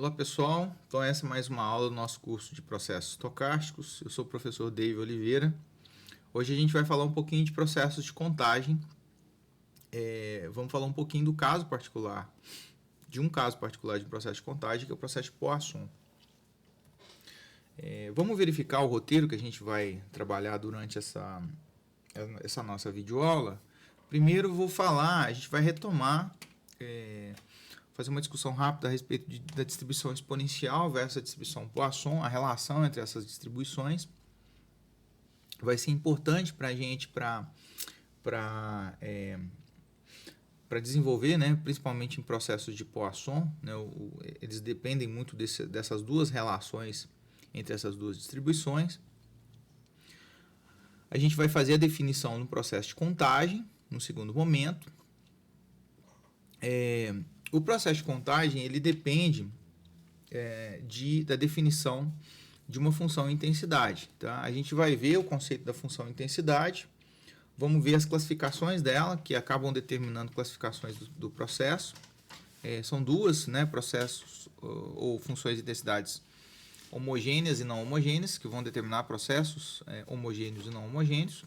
Olá pessoal, então essa é mais uma aula do nosso curso de processos estocásticos. Eu sou o professor David Oliveira. Hoje a gente vai falar um pouquinho de processos de contagem. Vamos falar um pouquinho do caso particular, de um caso particular de processo de contagem, que é o processo de Poisson. Vamos verificar o roteiro que a gente vai trabalhar durante essa nossa videoaula. Primeiro a gente vai retomar, fazer uma discussão rápida a respeito da distribuição exponencial versus a distribuição Poisson, a relação entre essas distribuições. Vai ser importante para a gente para desenvolver, né, principalmente em processos de Poisson, né, eles dependem muito dessas duas relações entre essas duas distribuições. A gente vai fazer a definição no processo de contagem, no segundo momento. O processo de contagem ele depende da definição de uma função intensidade. Tá? A gente vai ver o conceito da função intensidade, vamos ver as classificações dela, que acabam determinando classificações do processo. São duas, né, processos ou funções de intensidades homogêneas e não homogêneas, que vão determinar processos homogêneos e não homogêneos.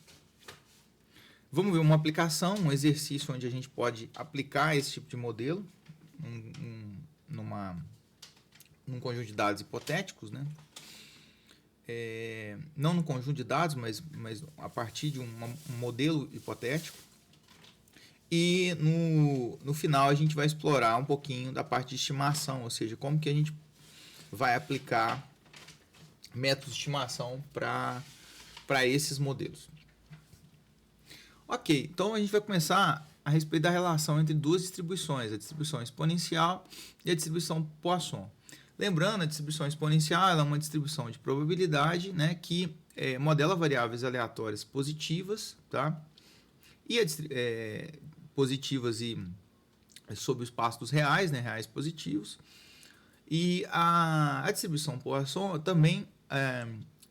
Vamos ver uma aplicação, um exercício onde a gente pode aplicar esse tipo de modelo num conjunto de dados hipotéticos, né? Não no conjunto de dados, mas a partir de um modelo hipotético. E no final a gente vai explorar um pouquinho da parte de estimação, ou seja, como que a gente vai aplicar métodos de estimação para esses modelos. Ok, então a gente vai começar a respeito da relação entre duas distribuições, a distribuição exponencial e a distribuição Poisson. Lembrando, a distribuição exponencial ela é uma distribuição de probabilidade, né, que modela variáveis aleatórias positivas, tá? E positivas e sob o espaço dos reais, né, reais positivos. E a distribuição Poisson também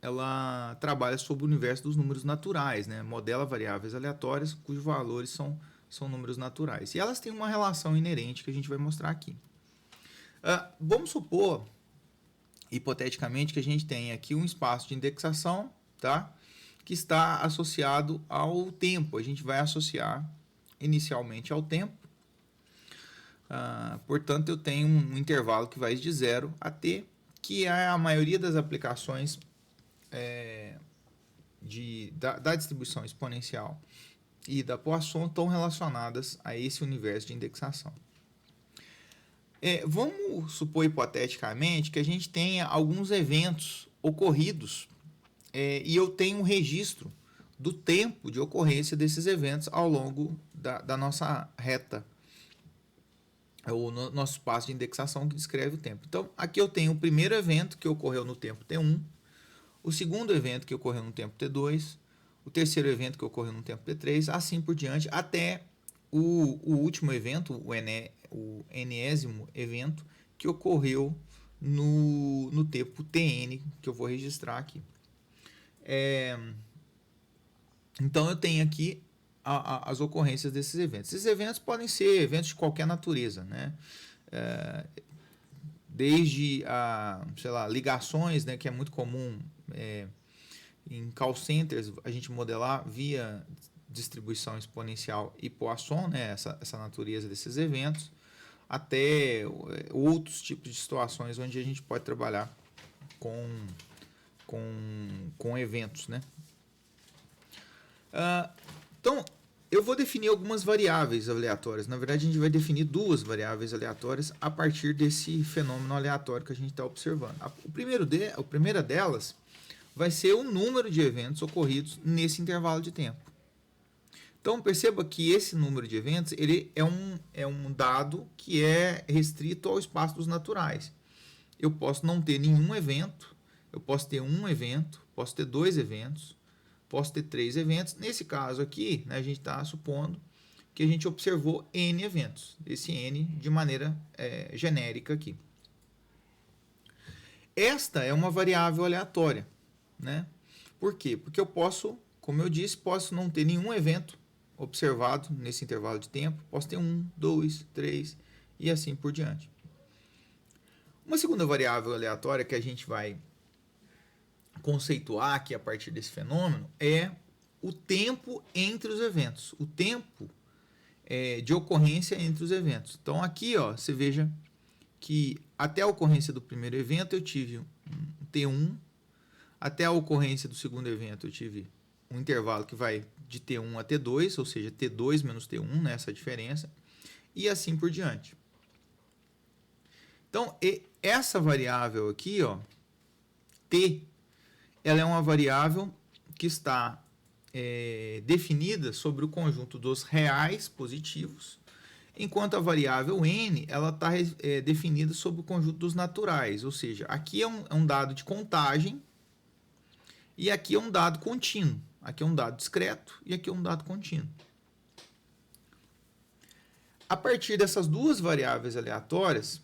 ela trabalha sobre o universo dos números naturais, né? Modela variáveis aleatórias cujos valores são números naturais. E elas têm uma relação inerente que a gente vai mostrar aqui. Vamos supor, hipoteticamente, que a gente tem aqui um espaço de indexação, tá? Que está associado ao tempo. A gente vai associar inicialmente ao tempo. Portanto, eu tenho um intervalo que vai de 0 a t, que é a maioria das aplicações da distribuição exponencial e da Poisson estão relacionadas a esse universo de indexação. Vamos supor hipoteticamente que a gente tenha alguns eventos ocorridos e eu tenho um registro do tempo de ocorrência desses eventos ao longo da nossa reta, ou no nosso espaço de indexação que descreve o tempo. Então, aqui eu tenho o primeiro evento que ocorreu no tempo t1, o segundo evento que ocorreu no tempo t2, o terceiro evento que ocorreu no tempo t3, assim por diante, até o último evento, o enésimo evento, que ocorreu no tempo tn, que eu vou registrar aqui. Então, eu tenho aqui as ocorrências desses eventos. Esses eventos podem ser eventos de qualquer natureza, né? Desde ligações, né, que é muito comum em call centers a gente modelar via distribuição exponencial e Poisson, né, essa natureza desses eventos, até outros tipos de situações onde a gente pode trabalhar com eventos, né? Então, eu vou definir algumas variáveis aleatórias. Na verdade, a gente vai definir duas variáveis aleatórias a partir desse fenômeno aleatório que a gente está observando. A primeira delas vai ser o número de eventos ocorridos nesse intervalo de tempo. Então, perceba que esse número de eventos ele é um dado que é restrito ao espaço dos naturais. Eu posso não ter nenhum evento, eu posso ter um evento, posso ter dois eventos, posso ter 3 eventos. Nesse caso aqui, né, a gente está supondo que a gente observou N eventos. Esse N de maneira genérica aqui. Esta é uma variável aleatória, né? Por quê? Porque eu posso, como eu disse, posso não ter nenhum evento observado nesse intervalo de tempo. Posso ter 1, 2, 3 e assim por diante. Uma segunda variável aleatória que a gente vai conceituar aqui a partir desse fenômeno é o tempo entre os eventos, o tempo de ocorrência entre os eventos. Então aqui, ó, você veja que até a ocorrência do primeiro evento eu tive um T1, até a ocorrência do segundo evento eu tive um intervalo que vai de T1 a T2, ou seja, T2 menos T1, né, essa diferença, e assim por diante. Então, essa variável aqui, ó, T, ela é uma variável que está definida sobre o conjunto dos reais positivos, enquanto a variável N ela está definida sobre o conjunto dos naturais, ou seja, aqui é um dado de contagem e aqui é um dado contínuo, aqui é um dado discreto e aqui é um dado contínuo. A partir dessas duas variáveis aleatórias,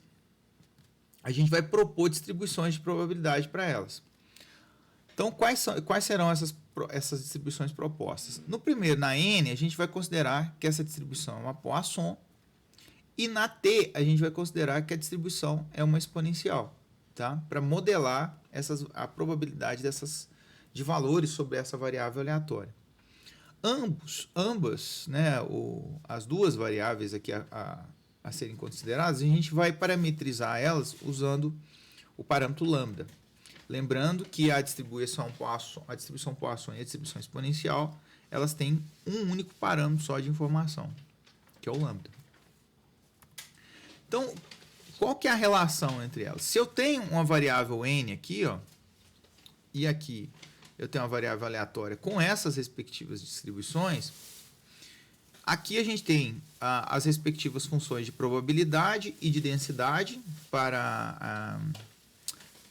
a gente vai propor distribuições de probabilidade para elas. Então, quais serão essas distribuições propostas? No primeiro, na N, a gente vai considerar que essa distribuição é uma Poisson, e na T, a gente vai considerar que a distribuição é uma exponencial, tá? Para modelar a probabilidade de valores sobre essa variável aleatória. Ambas, né, as duas variáveis aqui a serem consideradas, a gente vai parametrizar elas usando o parâmetro lambda. Lembrando que a distribuição Poisson e a distribuição exponencial, elas têm um único parâmetro só de informação, que é o lambda. Então, qual que é a relação entre elas? Se eu tenho uma variável n aqui, ó, e aqui eu tenho uma variável aleatória com essas respectivas distribuições, aqui a gente tem as respectivas funções de probabilidade e de densidade para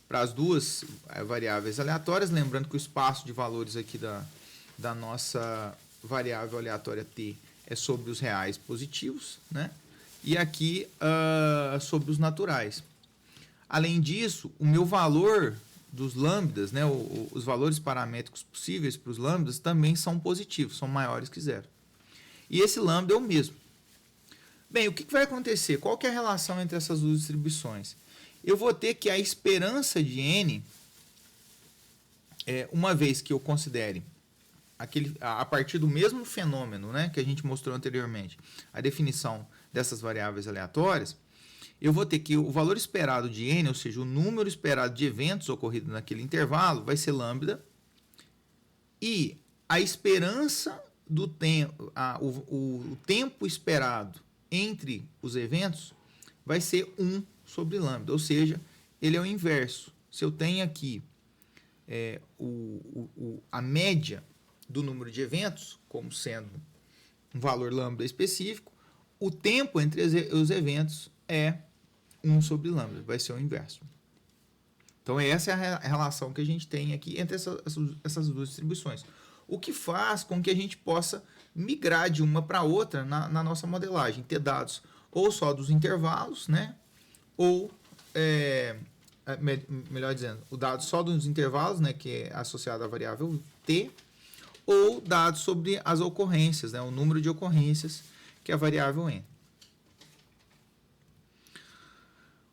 as duas variáveis aleatórias, lembrando que o espaço de valores aqui da nossa variável aleatória t é sobre os reais positivos, né? E aqui sobre os naturais. Além disso, o meu valor dos lambdas, né, os valores paramétricos possíveis para os lambdas também são positivos, são maiores que zero. E esse lambda é o mesmo. Bem, o que vai acontecer? Qual que é a relação entre essas duas distribuições? Eu vou ter que a esperança de n, uma vez que eu considere a partir do mesmo fenômeno, né, que a gente mostrou anteriormente, a definição dessas variáveis aleatórias, eu vou ter que o valor esperado de n, ou seja, o número esperado de eventos ocorridos naquele intervalo, vai ser lambda, e a esperança do tempo, o tempo esperado entre os eventos vai ser 1 sobre lambda, ou seja, ele é o inverso. Se eu tenho aqui a média do número de eventos, como sendo um valor lambda específico, o tempo entre os eventos é 1 sobre lambda, vai ser o inverso. Então, essa é a relação que a gente tem aqui entre essas duas distribuições. O que faz com que a gente possa migrar de uma para outra na nossa modelagem, ter dados ou só dos intervalos, né? Ou, melhor dizendo, o dado só dos intervalos, né, que é associado à variável t, ou dados sobre as ocorrências, né, o número de ocorrências, que é a variável n.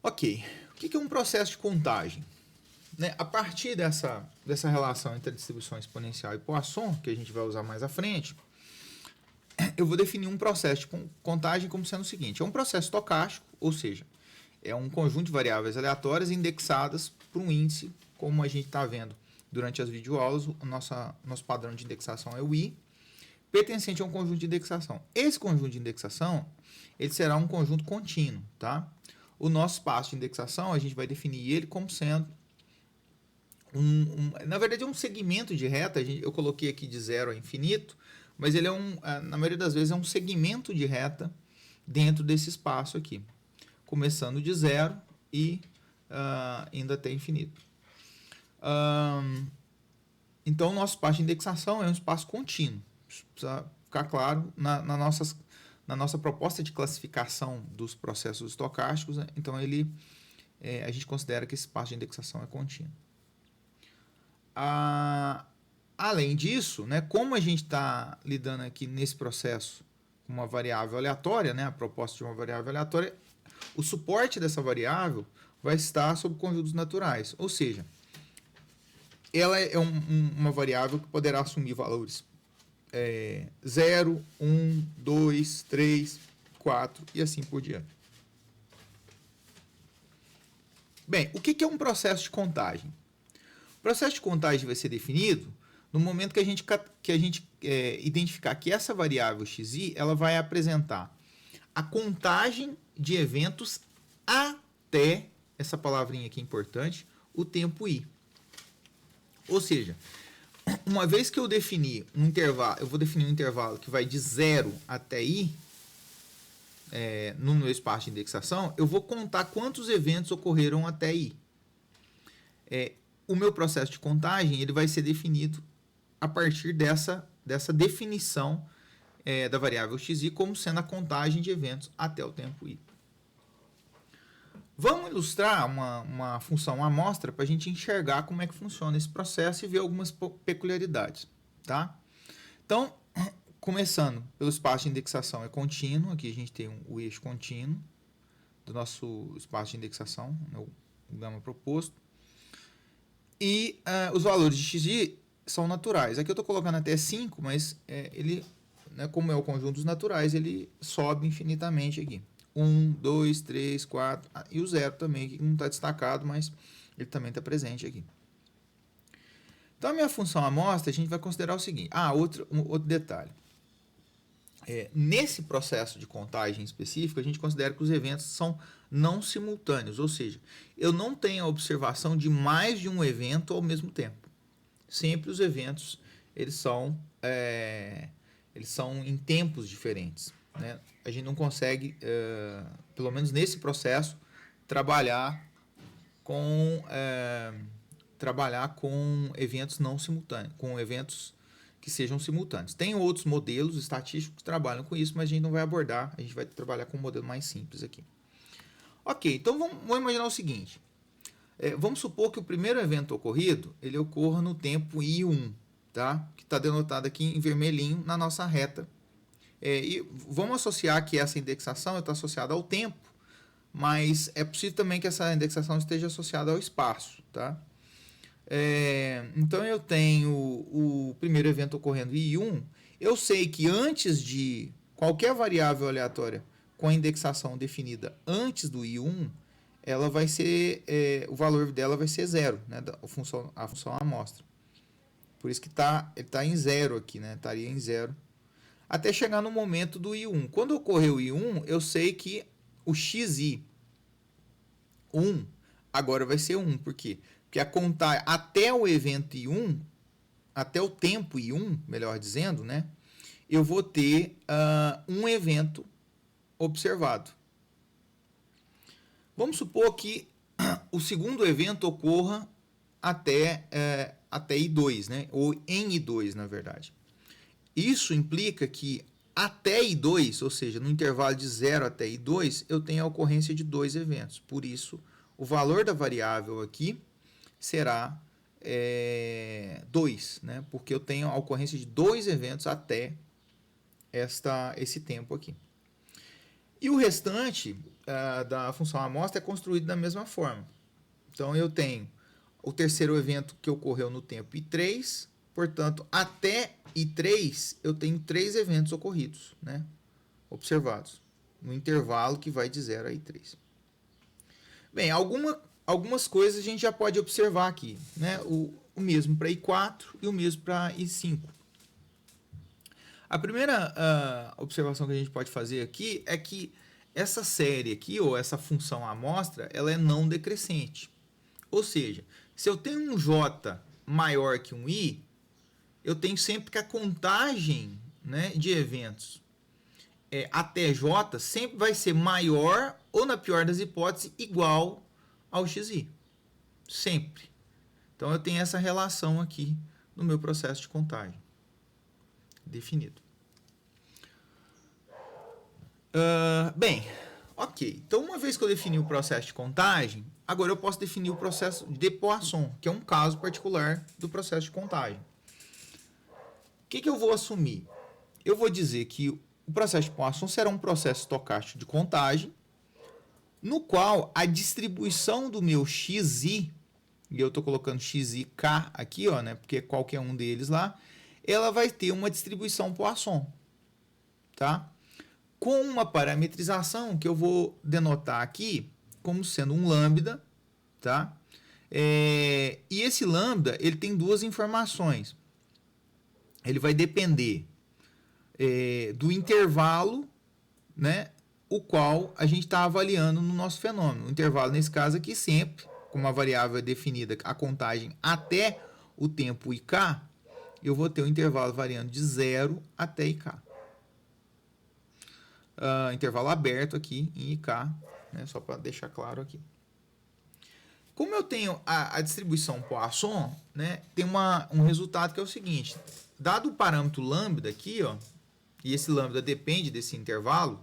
Ok, o que é um processo de contagem? Né, a partir dessa relação entre a distribuição exponencial e Poisson, que a gente vai usar mais à frente, eu vou definir um processo de contagem como sendo o seguinte: é um processo estocástico, ou seja, é um conjunto de variáveis aleatórias indexadas por um índice, como a gente está vendo durante as videoaulas. Nosso padrão de indexação é o I, pertencente a um conjunto de indexação. Esse conjunto de indexação ele será um conjunto contínuo, tá? O nosso espaço de indexação, a gente vai definir ele como sendo na verdade, é um segmento de reta. Eu coloquei aqui de 0 a infinito, mas ele na maioria das vezes, é um segmento de reta dentro desse espaço aqui, começando de 0 e indo até infinito. Então, o nosso espaço de indexação é um espaço contínuo. Precisa ficar claro na nossa proposta de classificação dos processos estocásticos, né? Então, a gente considera que esse espaço de indexação é contínuo. Além disso, né, como a gente está lidando aqui nesse processo com uma variável aleatória, né, a proposta de uma variável aleatória, o suporte dessa variável vai estar sob conjuntos naturais, ou seja, ela é uma variável que poderá assumir valores 0, 1, 2, 3, 4 e assim por diante. Bem, o que é um processo de contagem? O processo de contagem vai ser definido no momento que a gente identificar que essa variável xi ela vai apresentar a contagem de eventos até, essa palavrinha aqui é importante, o tempo i. Ou seja, uma vez que eu definir um intervalo, eu vou definir um intervalo que vai de 0 até i, no meu espaço de indexação, eu vou contar quantos eventos ocorreram até i. O meu processo de contagem ele vai ser definido a partir dessa definição da variável xi como sendo a contagem de eventos até o tempo i. Vamos ilustrar uma função amostra para a gente enxergar como é que funciona esse processo e ver algumas peculiaridades. Tá? Então, começando pelo espaço de indexação é contínuo, aqui a gente tem o eixo contínuo do nosso espaço de indexação, o gama proposto. E os valores de xi são naturais. Aqui eu estou colocando até 5, mas ele, como é o conjunto dos naturais, ele sobe infinitamente aqui. 1, 2, 3, 4, e o 0 também, que não está destacado, mas ele também está presente aqui. Então, a minha função amostra, a gente vai considerar o seguinte. Outro detalhe. Nesse processo de contagem específico, a gente considera que os eventos são não simultâneos, ou seja, eu não tenho a observação de mais de um evento ao mesmo tempo. Sempre os eventos eles são em tempos diferentes. Né? A gente não consegue, pelo menos nesse processo, trabalhar com eventos não simultâneos, com eventos que sejam simultâneos. Tem outros modelos estatísticos que trabalham com isso, mas a gente não vai abordar, a gente vai trabalhar com um modelo mais simples aqui. Ok, então vamos imaginar o seguinte. Vamos supor que o primeiro evento ocorrido, ele ocorra no tempo I1, tá? Que está denotado aqui em vermelhinho na nossa reta. E vamos associar que essa indexação está associada ao tempo, mas é possível também que essa indexação esteja associada ao espaço, tá? Então eu tenho o primeiro evento ocorrendo em I1, eu sei que antes de qualquer variável aleatória com a indexação definida antes do I1, ela vai ser, o valor dela vai ser 0, né, a função amostra. Por isso que ele está em 0 aqui, né, estaria em 0. Até chegar no momento do I1. Quando ocorreu o I1, eu sei que o xi1 agora vai ser 1. Por quê? Porque a contar até o evento I1, até o tempo I1, melhor dizendo, né, eu vou ter um evento observado. Vamos supor que o segundo evento ocorra até I2, né, ou em I2, na verdade. Isso implica que até I2, ou seja, no intervalo de 0 até I2, eu tenho a ocorrência de 2 eventos. Por isso, o valor da variável aqui será 2, né? Porque eu tenho a ocorrência de 2 eventos até esse tempo aqui. E o restante da função amostra é construído da mesma forma. Então, eu tenho o terceiro evento que ocorreu no tempo I3, portanto, até I3 eu tenho 3 eventos ocorridos, né? Observados, no intervalo que vai de 0 a I3. Bem, algumas coisas a gente já pode observar aqui, né? O mesmo para I4 e o mesmo para I5. A primeira observação que a gente pode fazer aqui é que essa série aqui, ou essa função amostra, ela é não decrescente. Ou seja, se eu tenho um J maior que um I, eu tenho sempre que a contagem, né, de eventos até J sempre vai ser maior, ou na pior das hipóteses, igual ao xi. Sempre. Então, eu tenho essa relação aqui no meu processo de contagem. Definido. Bem, ok. Então, uma vez que eu defini o processo de contagem, agora eu posso definir o processo de Poisson, que é um caso particular do processo de contagem. O que eu vou assumir? Eu vou dizer que o processo de Poisson será um processo estocástico de contagem, no qual a distribuição do meu xi, e eu estou colocando xik aqui, ó, né, porque qualquer um deles lá, ela vai ter uma distribuição Poisson, tá? Com uma parametrização que eu vou denotar aqui como sendo um lambda, tá? E esse lambda, ele tem duas informações. Ele vai depender do intervalo, né, o qual a gente está avaliando no nosso fenômeno. O intervalo, nesse caso aqui, sempre, como a variável é definida, a contagem até o tempo ik, eu vou ter um intervalo variando de 0 até ik. Intervalo aberto aqui em ik, né, só para deixar claro aqui. Como eu tenho a distribuição Poisson, né, tem um resultado que é o seguinte. Dado o parâmetro lambda aqui, ó, e esse lambda depende desse intervalo,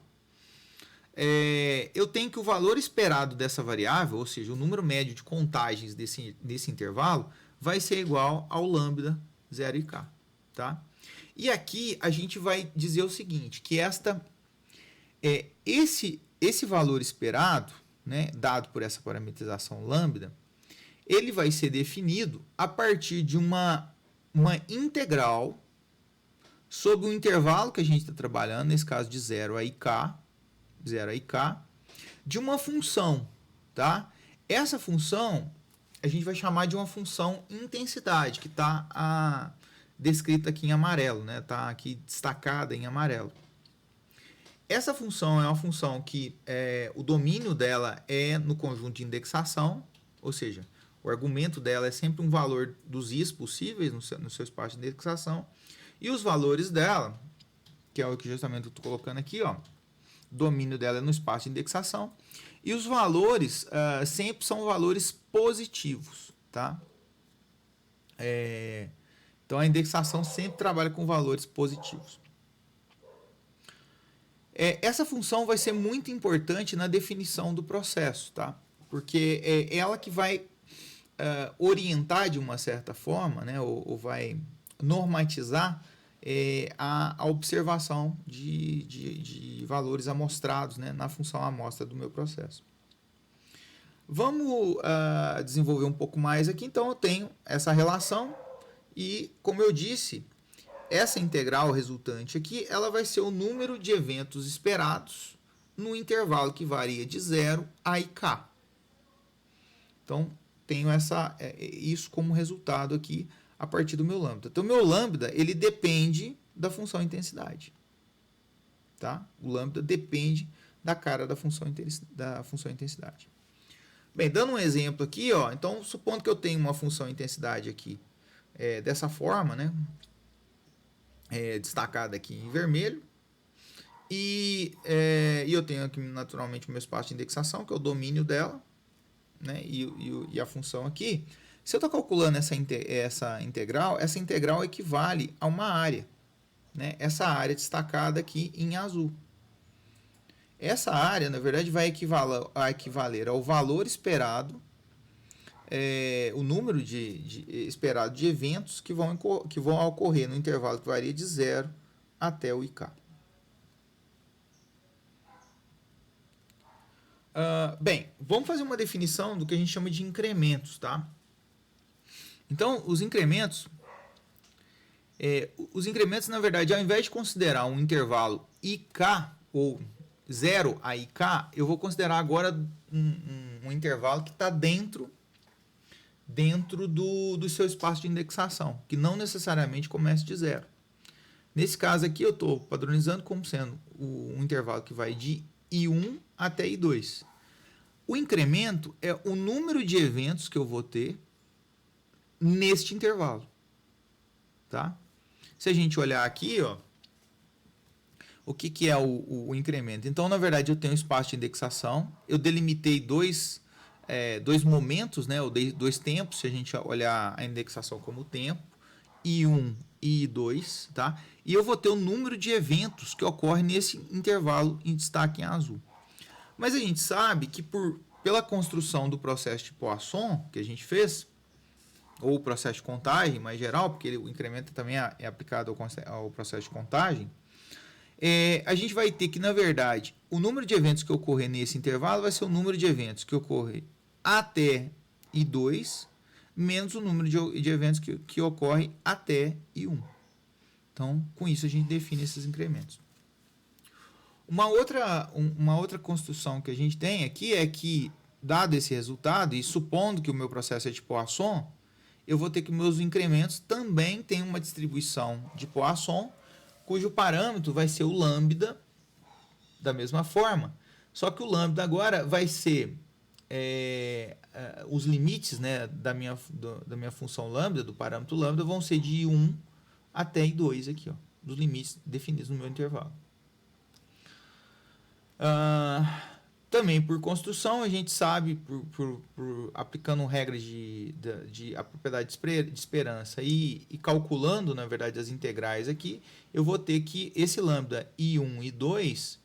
eu tenho que o valor esperado dessa variável, ou seja, o número médio de contagens desse intervalo, vai ser igual ao lambda 0ik. Tá? E aqui a gente vai dizer o seguinte, que esse valor esperado, né, dado por essa parametrização lambda, ele vai ser definido a partir de uma integral sobre o intervalo que a gente está trabalhando, nesse caso de 0 a ik, de uma função, tá? Essa função a gente vai chamar de uma função intensidade, que está descrita aqui em amarelo, né? Está aqui destacada em amarelo. Essa função é uma função que o domínio dela é no conjunto de indexação, ou seja, o argumento dela é sempre um valor dos i's possíveis no seu espaço de indexação, e os valores dela, que é o que justamente eu estou colocando aqui, ó, o domínio dela é no espaço de indexação, e os valores sempre são valores positivos, tá? Então a indexação sempre trabalha com valores positivos. Essa função vai ser muito importante na definição do processo, tá? Porque é ela que vai orientar de uma certa forma, né, ou vai normatizar a observação de valores amostrados, né, na função amostra do meu processo. Vamos desenvolver um pouco mais aqui. Então, eu tenho essa relação e, como eu disse, essa integral resultante aqui, ela vai ser o número de eventos esperados no intervalo que varia de 0 a ik. Então, tenho isso como resultado aqui a partir do meu lambda. Então, o meu lambda, ele depende da função intensidade. Tá? O lambda depende da cara da função intensidade. Bem, dando um exemplo aqui, ó, então, supondo que eu tenho uma função intensidade aqui dessa forma, né? Destacada aqui em vermelho, e eu tenho aqui naturalmente o meu espaço de indexação, que é o domínio dela, né, e a função aqui. Se eu estou calculando essa integral equivale a uma área, né, essa área destacada aqui em azul. Essa área, na verdade, vai equivaler ao valor esperado, o número esperado de eventos que vão ocorrer no intervalo que varia de 0 até o ik. Bem, vamos fazer uma definição do que a gente chama de incrementos, tá? Então, os incrementos, na verdade, ao invés de considerar um intervalo ik, ou 0 a ik, eu vou considerar agora um intervalo que está dentro do seu espaço de indexação, que não necessariamente começa de 0. Nesse caso aqui, eu estou padronizando como sendo um intervalo que vai de I1 até I2. O incremento é o número de eventos que eu vou ter neste intervalo. Tá? Se a gente olhar aqui, ó, o que é o incremento? Então, na verdade, eu tenho um espaço de indexação, eu delimitei dois momentos, né, ou dois tempos, se a gente olhar a indexação como tempo, I1 e I2, tá? E eu vou ter o número de eventos que ocorrem nesse intervalo em destaque em azul. Mas a gente sabe que pela construção do processo de Poisson que a gente fez, ou o processo de contagem mais geral, porque o incremento também é aplicado ao processo de contagem, A gente vai ter que, na verdade, o número de eventos que ocorrer nesse intervalo vai ser o número de eventos que ocorrer até I2 menos o número de eventos que ocorre até I1. Então, com isso, a gente define esses incrementos. Uma outra construção que a gente tem aqui é que, dado esse resultado, e supondo que o meu processo é de Poisson, eu vou ter que meus incrementos também têm uma distribuição de Poisson, cujo parâmetro vai ser o lambda, da mesma forma. Só que o lambda agora vai ser os limites, né, da minha função lambda, do parâmetro lambda, vão ser de I1 até I2 aqui, ó, dos limites definidos no meu intervalo. Também por construção, a gente sabe, por aplicando regras de a propriedade de esperança e calculando, na verdade, as integrais aqui, eu vou ter que esse lambda I1 e I2,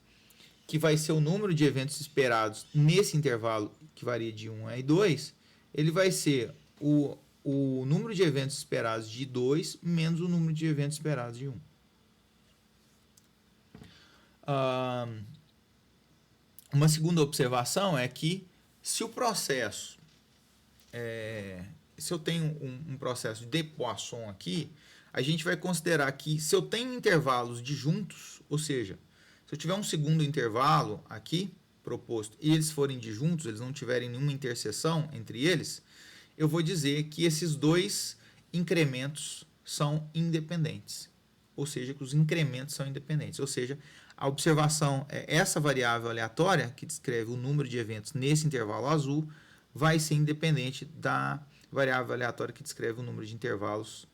que vai ser o número de eventos esperados nesse intervalo, que varia de 1 a I2, ele vai ser o número de eventos esperados de I2 menos o número de eventos esperados de 1. Uma segunda observação é que se o processo, se eu tenho um processo de Poisson aqui, a gente vai considerar que se eu tenho intervalos disjuntos, ou seja, se eu tiver um segundo intervalo aqui proposto e eles forem disjuntos, eles não tiverem nenhuma interseção entre eles, eu vou dizer que esses dois incrementos são independentes, ou seja, que os incrementos são independentes, ou seja, a observação é essa variável aleatória, que descreve o número de eventos nesse intervalo azul, vai ser independente da variável aleatória que descreve o número de intervalos,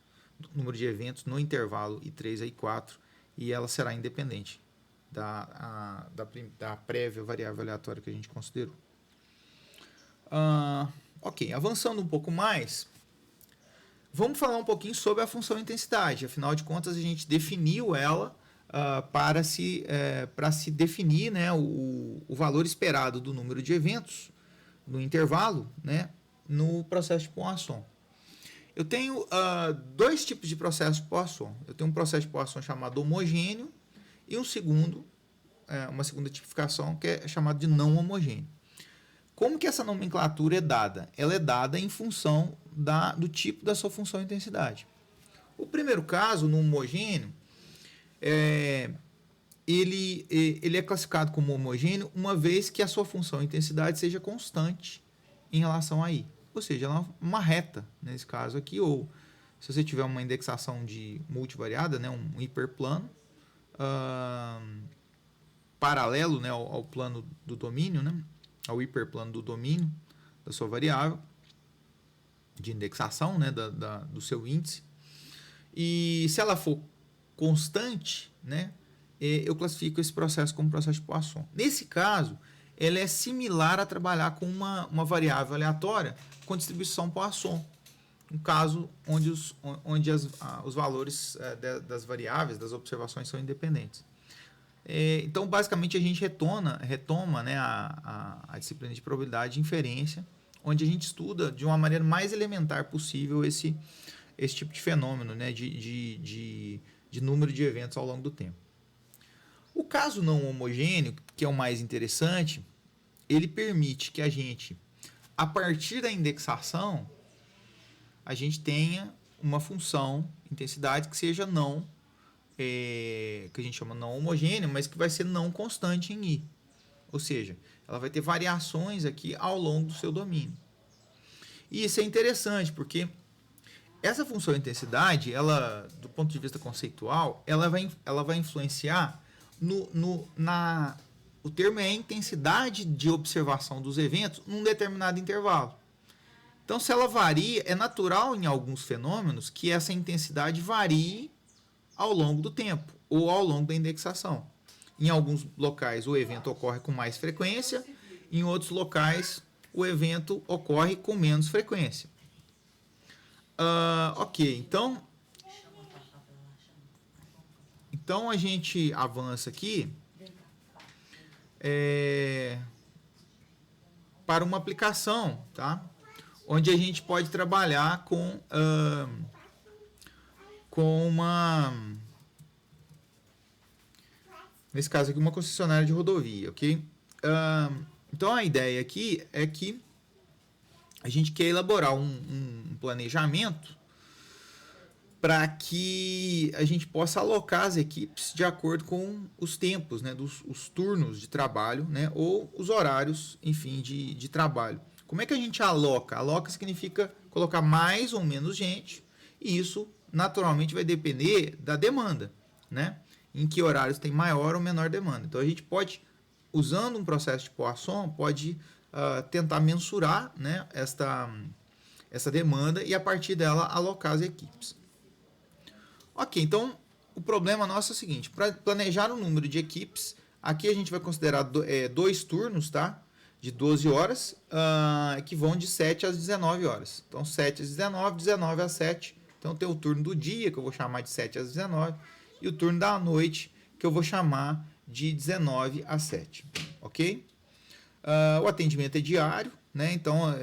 número de eventos no intervalo I3 a I4, e ela será independente da prévia variável aleatória que a gente considerou. Ok, avançando um pouco mais, vamos falar um pouquinho sobre a função intensidade. Afinal de contas, a gente definiu ela para se definir, né, o valor esperado do número de eventos no intervalo, né, no processo de Poisson. Eu tenho dois tipos de processo de Poisson. Eu tenho um processo de Poisson chamado homogêneo e uma segunda tipificação que é chamado de não homogêneo. Como que essa nomenclatura é dada? Ela é dada em função do tipo da sua função intensidade. O primeiro caso, no homogêneo, ele é classificado como homogêneo uma vez que a sua função intensidade seja constante em relação a I. Ou seja, ela é uma reta, nesse caso aqui, ou se você tiver uma indexação de multivariada, né, um hiperplano, paralelo, né, ao plano do domínio, né, ao hiperplano do domínio da sua variável de indexação, né, do seu índice. E se ela for constante, né, eu classifico esse processo como processo de Poisson. Nesse caso, ela é similar a trabalhar com uma variável aleatória com distribuição Poisson. Um caso onde os valores das variáveis, das observações, são independentes. Então, basicamente, a gente retoma, né, a disciplina de probabilidade de inferência, onde a gente estuda de uma maneira mais elementar possível esse tipo de fenômeno, né, de número de eventos ao longo do tempo. O caso não homogêneo, que é o mais interessante, ele permite que a gente, a partir da indexação, a gente tenha uma função intensidade que seja que a gente chama não homogênea, mas que vai ser não constante em I. Ou seja, ela vai ter variações aqui ao longo do seu domínio. E isso é interessante, porque essa função intensidade, ela, do ponto de vista conceitual, ela vai influenciar o termo é a intensidade de observação dos eventos num determinado intervalo. Então, se ela varia, é natural em alguns fenômenos que essa intensidade varie ao longo do tempo ou ao longo da indexação. Em alguns locais o evento ocorre com mais frequência, em outros locais o evento ocorre com menos frequência. Ok, então a gente avança aqui para uma aplicação, tá? Onde a gente pode trabalhar com nesse caso aqui, uma concessionária de rodovia, ok? Então, a ideia aqui é que a gente quer elaborar um planejamento para que a gente possa alocar as equipes de acordo com os tempos, né, os turnos de trabalho, né, ou os horários, enfim, de trabalho. Como é que a gente aloca? Aloca significa colocar mais ou menos gente, e isso naturalmente vai depender da demanda, né? Em que horários tem maior ou menor demanda. Então a gente pode, usando um processo de Poisson, pode tentar mensurar, né, essa demanda e a partir dela alocar as equipes. Ok, então o problema nosso é o seguinte: para planejar o número de equipes, aqui a gente vai considerar dois turnos, tá? De 12 horas, que vão de 7 às 19 horas. Então, 7 às 19, 19 às 7. Então, tem o turno do dia, que eu vou chamar de 7 às 19, e o turno da noite, que eu vou chamar de 19 às 7. Ok? O atendimento é diário, né? Então,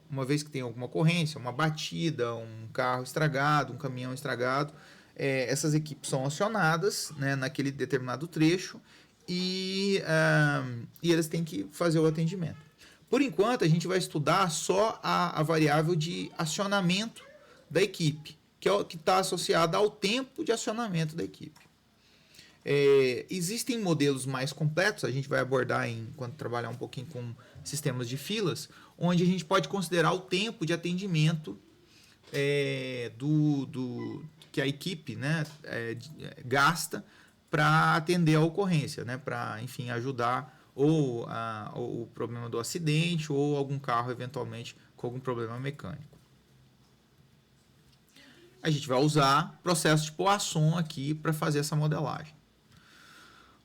uma vez que tem alguma ocorrência, uma batida, um carro estragado, um caminhão estragado, essas equipes são acionadas, né, naquele determinado trecho e eles têm que fazer o atendimento. Por enquanto, a gente vai estudar só a variável de acionamento da equipe, que está associada ao tempo de acionamento da equipe. Existem modelos mais completos, a gente vai abordar quando trabalhar um pouquinho com sistemas de filas, onde a gente pode considerar o tempo de atendimento que a equipe, né, gasta para atender a ocorrência, né, para, enfim, ajudar ou o problema do acidente ou algum carro eventualmente com algum problema mecânico. A gente vai usar processo de Poisson aqui para fazer essa modelagem.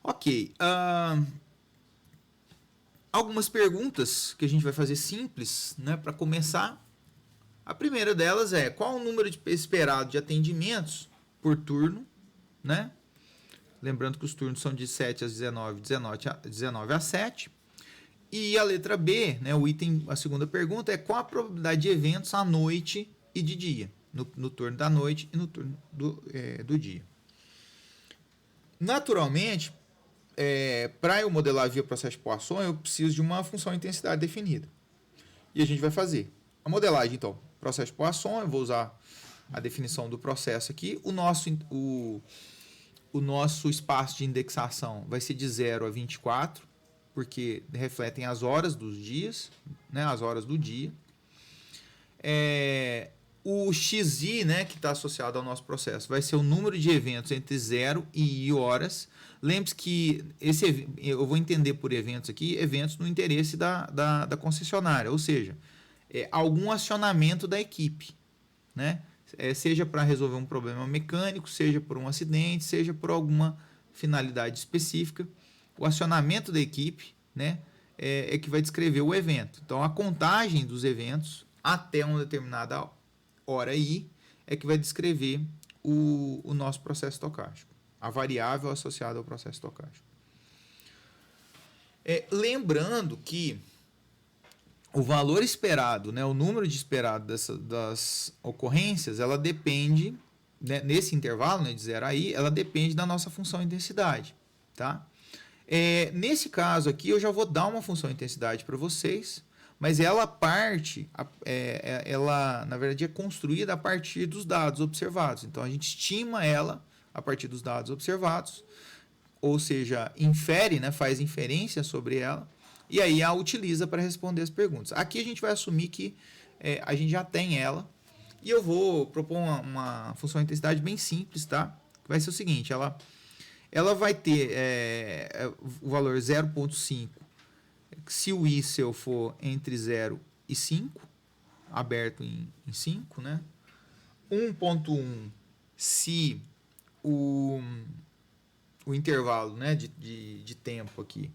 Ok. Algumas perguntas que a gente vai fazer simples, né, para começar. A primeira delas é: qual o número esperado de atendimentos por turno, né? Lembrando que os turnos são de 7 às 19, 19 às 7. E a letra B, né, a segunda pergunta é: qual a probabilidade de eventos à noite e de dia? No turno da noite e no turno do dia. Naturalmente, para eu modelar via processo de Poisson, eu preciso de uma função intensidade definida. E a gente vai fazer a modelagem, então. Processo de Poisson, eu vou usar a definição do processo aqui. O nosso espaço de indexação vai ser de 0 a 24, porque refletem as horas dos dias, né, as horas do dia. O XI, né, que está associado ao nosso processo, vai ser o número de eventos entre 0 e I horas. Lembre-se que eu vou entender por eventos aqui, eventos no interesse da concessionária, ou seja, algum acionamento da equipe, né? Seja para resolver um problema mecânico, seja por um acidente, seja por alguma finalidade específica. O acionamento da equipe, né, é que vai descrever o evento. Então, a contagem dos eventos até uma determinada hora I é que vai descrever o nosso processo estocástico, a variável associada ao processo estocástico. Lembrando que o valor esperado, né, o número de esperado das ocorrências, ela depende, né, nesse intervalo, né, de 0 a I, ela depende da nossa função intensidade. Tá? Nesse caso aqui, eu já vou dar uma função intensidade para vocês, mas ela na verdade, é construída a partir dos dados observados. Então, a gente estima ela a partir dos dados observados, ou seja, infere, né, faz inferência sobre ela, e aí a utiliza para responder as perguntas. Aqui a gente vai assumir que a gente já tem ela, e eu vou propor uma função de intensidade bem simples, tá? Vai ser o seguinte: ela vai ter o valor 0,5 se o I seu for entre 0 e 5, aberto em 5, né? 1,1 se o intervalo, né, de tempo aqui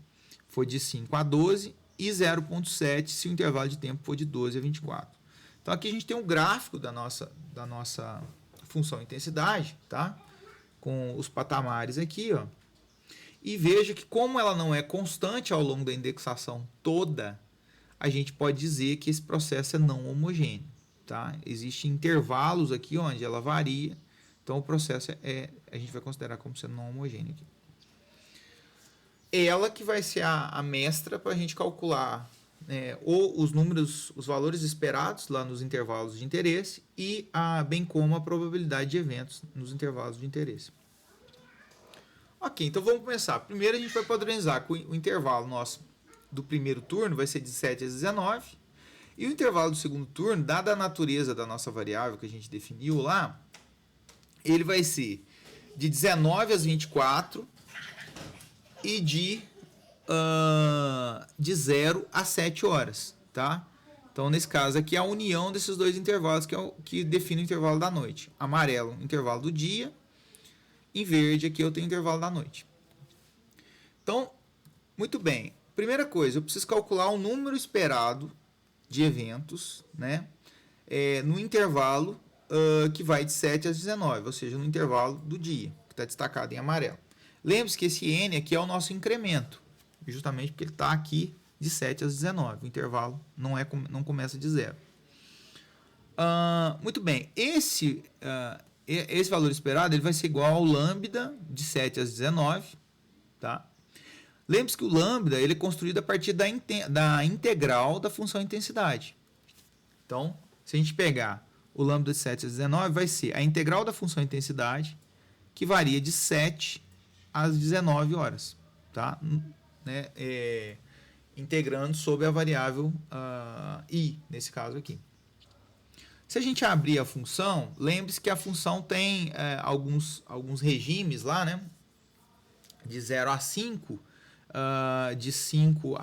for de 5 a 12 e 0,7 se o intervalo de tempo for de 12 a 24. Então, aqui a gente tem um gráfico da nossa função intensidade, tá? Com os patamares aqui, ó. E veja que, como ela não é constante ao longo da indexação toda, a gente pode dizer que esse processo é não homogêneo. Tá? Existem intervalos aqui onde ela varia, então o processo a gente vai considerar como sendo não homogêneo aqui. ela que vai ser a mestra para a gente calcular, né, ou os números, os valores esperados lá nos intervalos de interesse e bem como a probabilidade de eventos nos intervalos de interesse. Ok, então vamos começar. Primeiro a gente vai padronizar com o intervalo nosso do primeiro turno vai ser de 7 às 19. E o intervalo do segundo turno, dada a natureza da nossa variável que a gente definiu lá, ele vai ser de 19 às 24 e de 0 a 7 horas, tá? Então, nesse caso aqui, a união desses dois intervalos que define o intervalo da noite. Amarelo, intervalo do dia. Em verde, aqui eu tenho o intervalo da noite. Então, muito bem. Primeira coisa, eu preciso calcular o número esperado de eventos, né? No intervalo que vai de 7 às 19, ou seja, no intervalo do dia, que está destacado em amarelo. Lembre-se que esse N aqui é o nosso incremento, justamente porque ele está aqui de 7 às 19. O intervalo não começa de 0. Muito bem, esse valor esperado ele vai ser igual ao lambda de 7 às 19, tá? Lembre-se que o lambda ele é construído a partir da integral da função intensidade. Então, se a gente pegar o lambda de 7 às 19, vai ser a integral da função intensidade, que varia de 7 às 19 horas, tá? Né? Integrando sobre a variável i, nesse caso aqui. Se a gente abrir a função, lembre-se que a função tem alguns regimes lá, né? De 0 a 5, de 5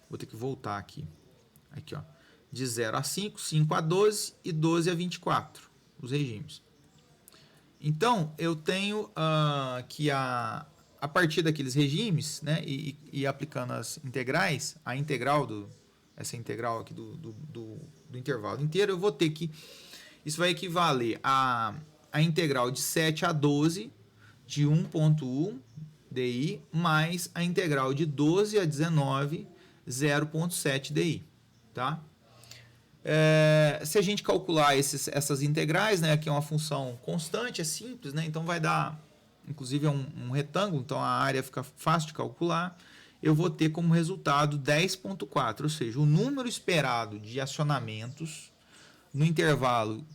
vou ter que voltar aqui. Aqui, ó. De 0 a 5, 5 a 12 e 12 a 24, os regimes. Então, eu tenho que a partir daqueles regimes, né, e aplicando as integrais, essa integral aqui do intervalo inteiro, eu vou ter que... Isso vai equivaler a integral de 7 a 12 de 1.1 DI mais a integral de 12 a 19 0.7 DI, tá? Se a gente calcular essas integrais, né, aqui é uma função constante, é simples, né, então vai dar, inclusive é um retângulo, então a área fica fácil de calcular. Eu vou ter como resultado 10.4, ou seja, o número esperado de acionamentos no intervalo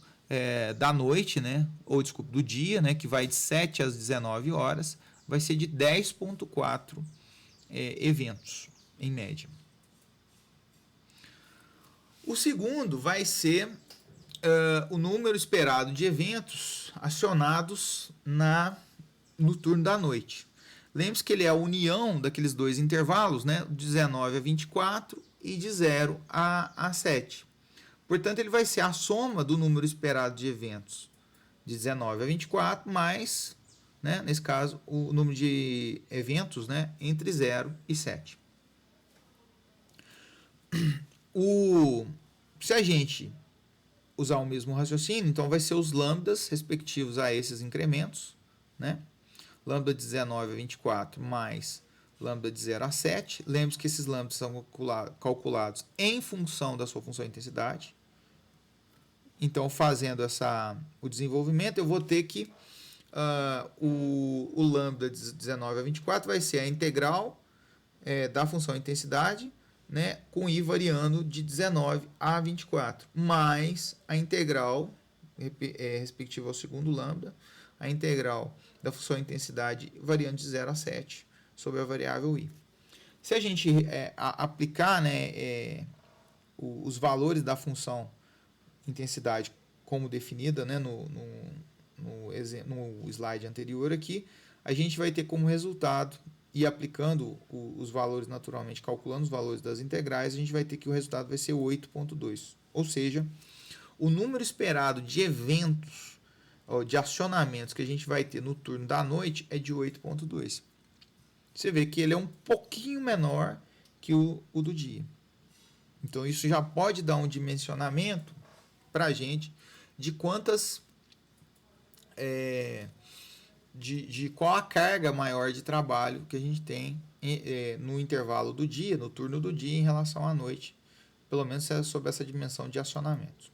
da noite, né, ou desculpa, do dia, né, que vai de 7 às 19 horas, vai ser de 10.4 eventos, em média. O segundo vai ser o número esperado de eventos acionados no turno da noite. Lembre-se que ele é a união daqueles dois intervalos, né, de 19 a 24 e de 0 a 7. Portanto, ele vai ser a soma do número esperado de eventos de 19 a 24, mais, né, nesse caso, o número de eventos, né, entre 0 e 7. Se a gente usar o mesmo raciocínio, então vai ser os lambdas respectivos a esses incrementos, né? Lambda de 19 a 24 mais lambda de 0 a 7. Lembre-se que esses lambdas são calculados em função da sua função de intensidade. Então, fazendo o desenvolvimento, eu vou ter que o lambda de 19 a 24 vai ser a integral da função de intensidade, né, com i variando de 19 a 24, mais a integral respectiva ao segundo lambda, a integral da função de intensidade variando de 0 a 7 sobre a variável i. Se a gente aplicar, né, os valores da função intensidade como definida, né, no slide anterior aqui, a gente vai ter como resultado, e aplicando os valores naturalmente, calculando os valores das integrais, a gente vai ter que o resultado vai ser 8.2. Ou seja, o número esperado de eventos, de acionamentos que a gente vai ter no turno da noite é de 8.2. Você vê que ele é um pouquinho menor que o do dia. Então, isso já pode dar um dimensionamento para a gente de quantas... De qual a carga maior de trabalho que a gente tem no intervalo do dia, no turno do dia, em relação à noite, pelo menos sob essa dimensão de acionamentos.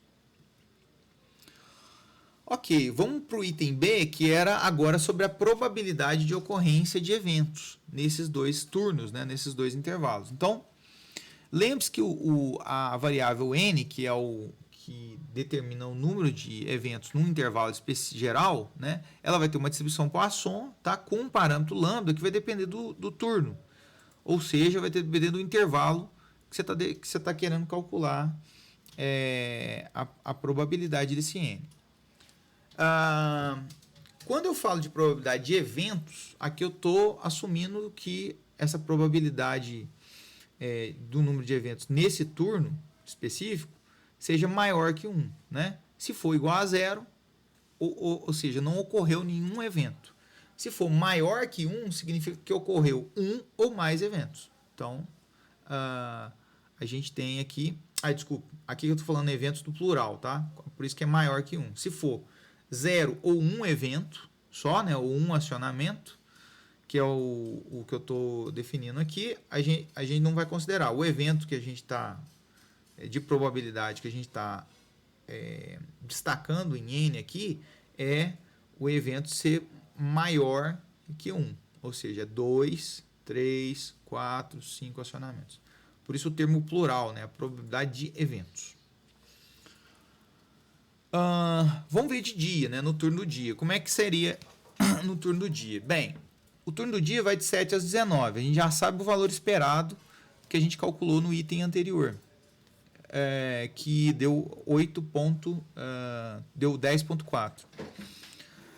Ok, vamos para o item B, que era agora sobre a probabilidade de ocorrência de eventos nesses dois turnos, né, nesses dois intervalos. Então, lembre-se que a variável n, que é o que determina o número de eventos num intervalo geral, né, ela vai ter uma distribuição Poisson, tá, com um parâmetro lambda que vai depender do turno. Ou seja, vai depender do intervalo que você tá querendo calcular a probabilidade desse n. Quando eu falo de probabilidade de eventos, aqui eu estou assumindo que essa probabilidade do número de eventos nesse turno específico seja maior que 1. Né? Se for igual a 0, ou seja, não ocorreu nenhum evento. Se for maior que 1, significa que ocorreu um ou mais eventos. Então, a gente tem aqui... desculpa. Aqui eu estou falando eventos do plural, tá? Por isso que é maior que 1. Se for 0 ou 1 evento só, né? Ou um acionamento, que é o que eu estou definindo aqui, a gente não vai considerar. O evento que a gente está... de probabilidade que a gente está destacando em N aqui é o evento ser maior que 1. Ou seja, 2, 3, 4, 5 acionamentos. Por isso o termo plural, né? A probabilidade de eventos. Vamos ver de dia, né? No turno do dia. Como é que seria no turno do dia? Bem, o turno do dia vai de 7 às 19. A gente já sabe o valor esperado que a gente calculou no item anterior. Que deu 10.4.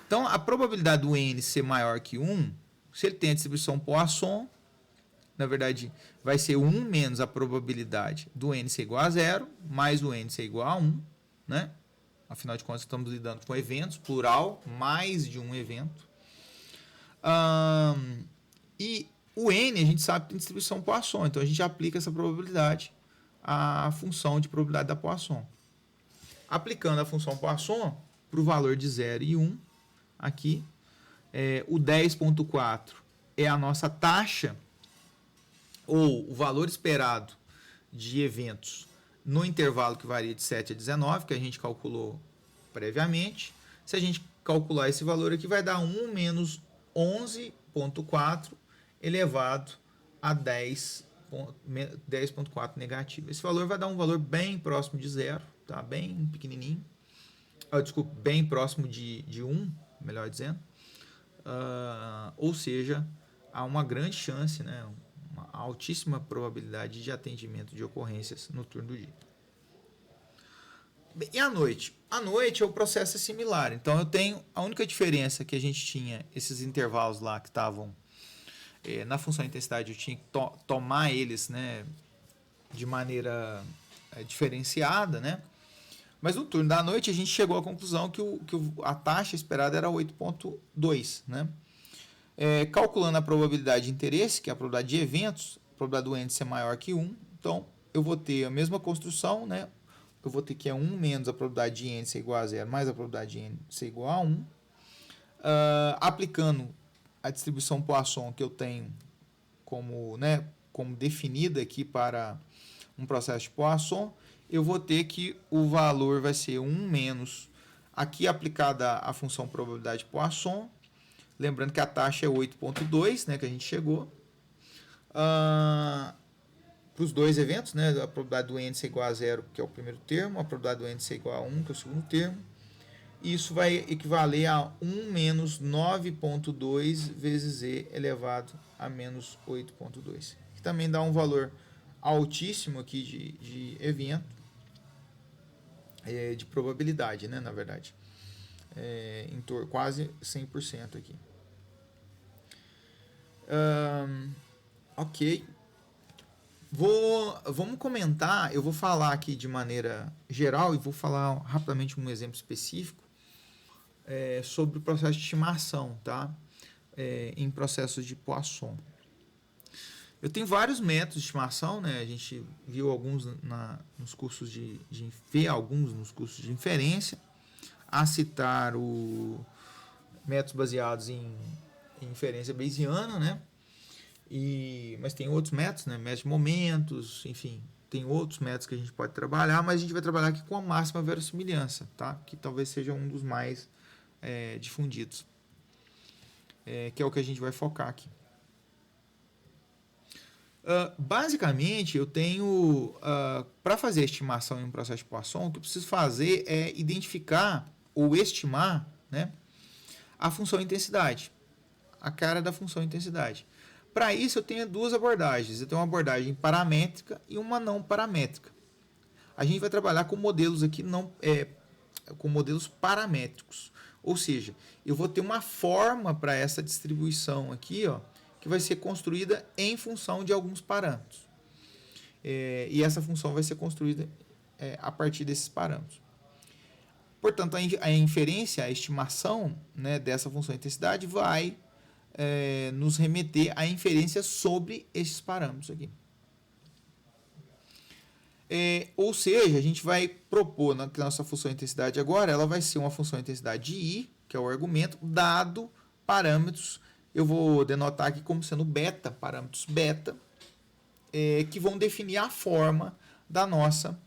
Então, a probabilidade do n ser maior que 1, se ele tem a distribuição Poisson, na verdade, vai ser 1 menos a probabilidade do n ser igual a 0, mais o n ser igual a 1, né? Afinal de contas, estamos lidando com eventos, plural, mais de um evento. E o n, a gente sabe que tem distribuição Poisson, então a gente aplica essa probabilidade à função de probabilidade da Poisson. Aplicando a função Poisson para o valor de 0 e 1, aqui, o 10.4 é a nossa taxa, ou o valor esperado de eventos no intervalo que varia de 7 a 19, que a gente calculou previamente. Se a gente calcular esse valor aqui, vai dar 1 menos 11.4 elevado a 10.4 negativo. Esse valor vai dar um valor bem próximo de 0, tá? Bem pequenininho. Desculpa, bem próximo de 1, melhor dizendo. Ou seja, há uma grande chance, né? Uma altíssima probabilidade de atendimento de ocorrências no turno do dia. E à noite? À noite o processo é similar. Então, eu tenho a única diferença que a gente tinha, esses intervalos lá que estavam na função de intensidade, eu tinha que tomar eles, né, de maneira diferenciada, né? Mas no turno da noite a gente chegou à conclusão que a taxa esperada era 8.2, né? Calculando a probabilidade de interesse, que é a probabilidade de eventos, a probabilidade do n ser maior que 1, então eu vou ter a mesma construção, né? Eu vou ter que 1 menos a probabilidade de n ser igual a 0, mais a probabilidade de n ser igual a 1. Aplicando a distribuição Poisson que eu tenho como definida aqui para um processo de Poisson, eu vou ter que o valor vai ser 1 menos, aqui aplicada a função probabilidade de Poisson, lembrando que a taxa é 8.2, né, que a gente chegou, para os dois eventos, né, a probabilidade do n ser igual a 0, que é o primeiro termo, a probabilidade do n ser igual a 1, que é o segundo termo, e isso vai equivaler a 1 menos 9.2 vezes e elevado a menos 8.2, que também dá um valor altíssimo aqui de evento, de probabilidade, né, na verdade, em torno quase 100% aqui. Ok. Vamos comentar, eu vou falar aqui de maneira geral e vou falar rapidamente um exemplo específico sobre o processo de estimação, tá? Em processos de Poisson. Eu tenho vários métodos de estimação, né? A gente viu alguns nos cursos alguns nos cursos de inferência, a citar métodos baseados em inferência bayesiana, né? Mas tem outros métodos, né? Métodos de momentos, enfim, tem outros métodos que a gente pode trabalhar, mas a gente vai trabalhar aqui com a máxima verossimilhança, tá? Que talvez seja um dos mais difundidos, que é o que a gente vai focar aqui. Basicamente, eu tenho, para fazer a estimação em um processo de Poisson, o que eu preciso fazer é identificar ou estimar, né, a função intensidade, a cara da função intensidade. Para isso, eu tenho duas abordagens. Eu tenho uma abordagem paramétrica e uma não paramétrica. A gente vai trabalhar com modelos aqui com modelos paramétricos. Ou seja, eu vou ter uma forma para essa distribuição aqui, ó, que vai ser construída em função de alguns parâmetros. E essa função vai ser construída a partir desses parâmetros. Portanto, a inferência, a estimação, né, dessa função de intensidade vai nos remeter à inferência sobre esses parâmetros aqui. Ou seja, a gente vai propor que a nossa função de intensidade agora ela vai ser uma função de intensidade de I, que é o argumento, dado parâmetros, eu vou denotar aqui como sendo beta, parâmetros beta, que vão definir a forma da nossa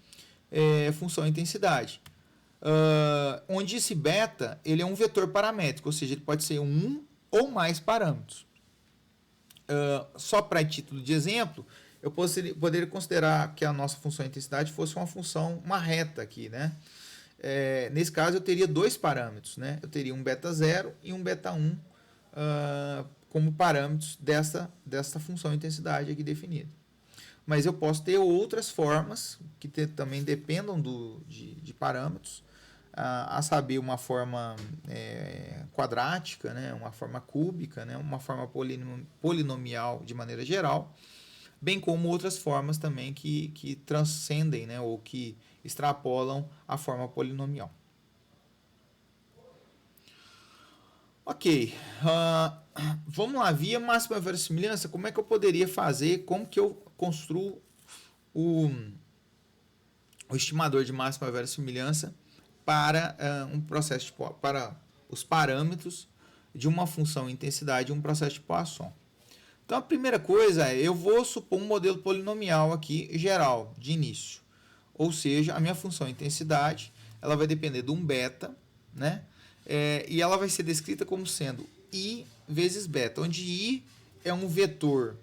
função de intensidade. Onde esse beta ele é um vetor paramétrico, ou seja, ele pode ser um ou mais parâmetros. Só para título de exemplo, eu poderia considerar que a nossa função de intensidade fosse uma reta aqui, né? Nesse caso, eu teria dois parâmetros, né? Eu teria um beta 0 e um beta 1 como parâmetros dessa função de intensidade aqui definida. Mas eu posso ter outras formas que também dependam de parâmetros, a saber, uma forma quadrática, né? Uma forma cúbica, né? Uma forma polinomial de maneira geral, bem como outras formas também que transcendem, né, ou que extrapolam a forma polinomial. Ok, vamos lá, via máxima verossimilhança, como é que eu poderia fazer, como que eu construo o estimador de máxima verossimilhança para um processo para os parâmetros de uma função intensidade de um processo de Poisson. Então, a primeira coisa eu vou supor um modelo polinomial aqui geral, de início. Ou seja, a minha função intensidade ela vai depender de um beta, né? E ela vai ser descrita como sendo I vezes beta, onde I é um vetor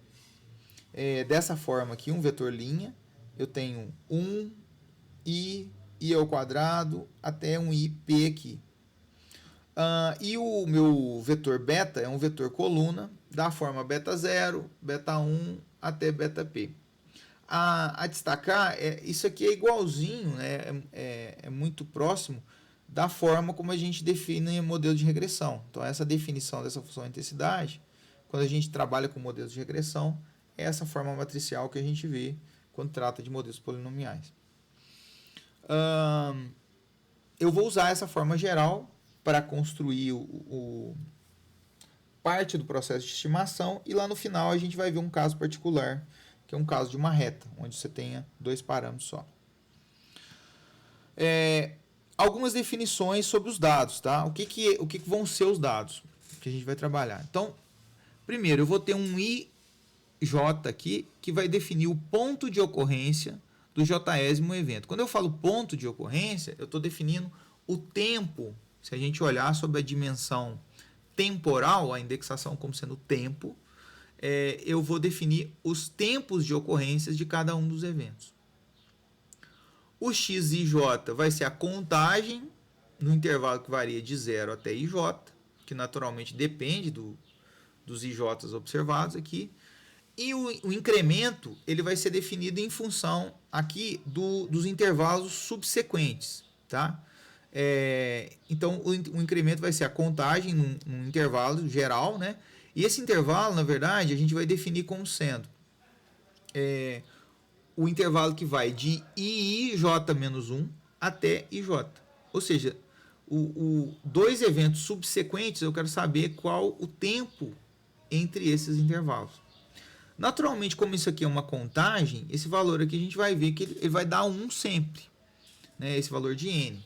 dessa forma aqui, um vetor linha. Eu tenho 1I ao quadrado até um IP aqui. E o meu vetor beta é um vetor coluna da forma beta 0, beta 1 até beta P. A destacar, isso aqui é igualzinho, né? É muito próximo da forma como a gente define o modelo de regressão. Então, essa definição dessa função de intensidade, quando a gente trabalha com modelos de regressão, é essa forma matricial que a gente vê quando trata de modelos polinomiais. Eu vou usar essa forma geral para construir parte do processo de estimação, e lá no final a gente vai ver um caso particular, que é um caso de uma reta, onde você tenha dois parâmetros só. Algumas definições sobre os dados, tá? O que vão ser os dados que a gente vai trabalhar? Então, primeiro, eu vou ter um IJ aqui, que vai definir o ponto de ocorrência do jésimo evento. Quando eu falo ponto de ocorrência, eu estou definindo o tempo. Se a gente olhar sobre a dimensão temporal, a indexação como sendo tempo, eu vou definir os tempos de ocorrências de cada um dos eventos. O XIJ vai ser a contagem no intervalo que varia de 0 até IJ, que naturalmente depende dos IJs observados aqui. E o incremento ele vai ser definido em função aqui dos intervalos subsequentes, tá? Então, o incremento vai ser a contagem num intervalo geral, né? E esse intervalo, na verdade, a gente vai definir como sendo o intervalo que vai de IJ-1 até IJ. Ou seja, dois eventos subsequentes, eu quero saber qual o tempo entre esses intervalos. Naturalmente, como isso aqui é uma contagem, esse valor aqui a gente vai ver que ele vai dar 1 sempre, né? Esse valor de N.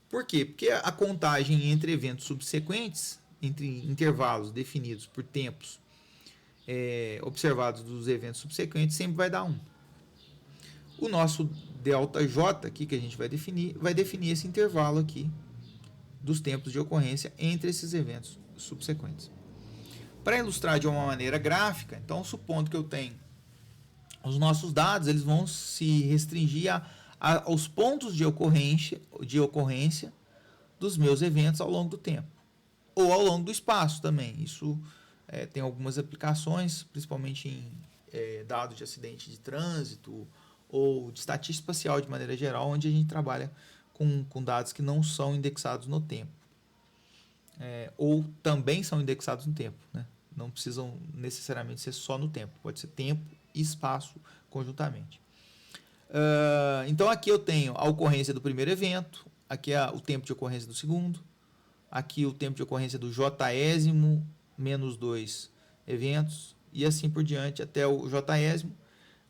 Por quê? Porque a contagem entre eventos subsequentes, entre intervalos definidos por tempos observados dos eventos subsequentes, sempre vai dar 1. O nosso ΔJ aqui que a gente vai definir esse intervalo aqui dos tempos de ocorrência entre esses eventos subsequentes. Para ilustrar de uma maneira gráfica, então supondo que eu tenho os nossos dados, eles vão se restringir aos pontos de ocorrência dos meus eventos ao longo do tempo, ou ao longo do espaço também. Isso tem algumas aplicações, principalmente em dados de acidente de trânsito ou de estatística espacial de maneira geral, onde a gente trabalha com dados que não são indexados no tempo. Ou também são indexados no tempo, né? Não precisam necessariamente ser só no tempo, pode ser tempo e espaço conjuntamente. Então aqui eu tenho a ocorrência do primeiro evento, aqui é o tempo de ocorrência do segundo, aqui o tempo de ocorrência do jésimo menos 2 eventos, e assim por diante até o jésimo.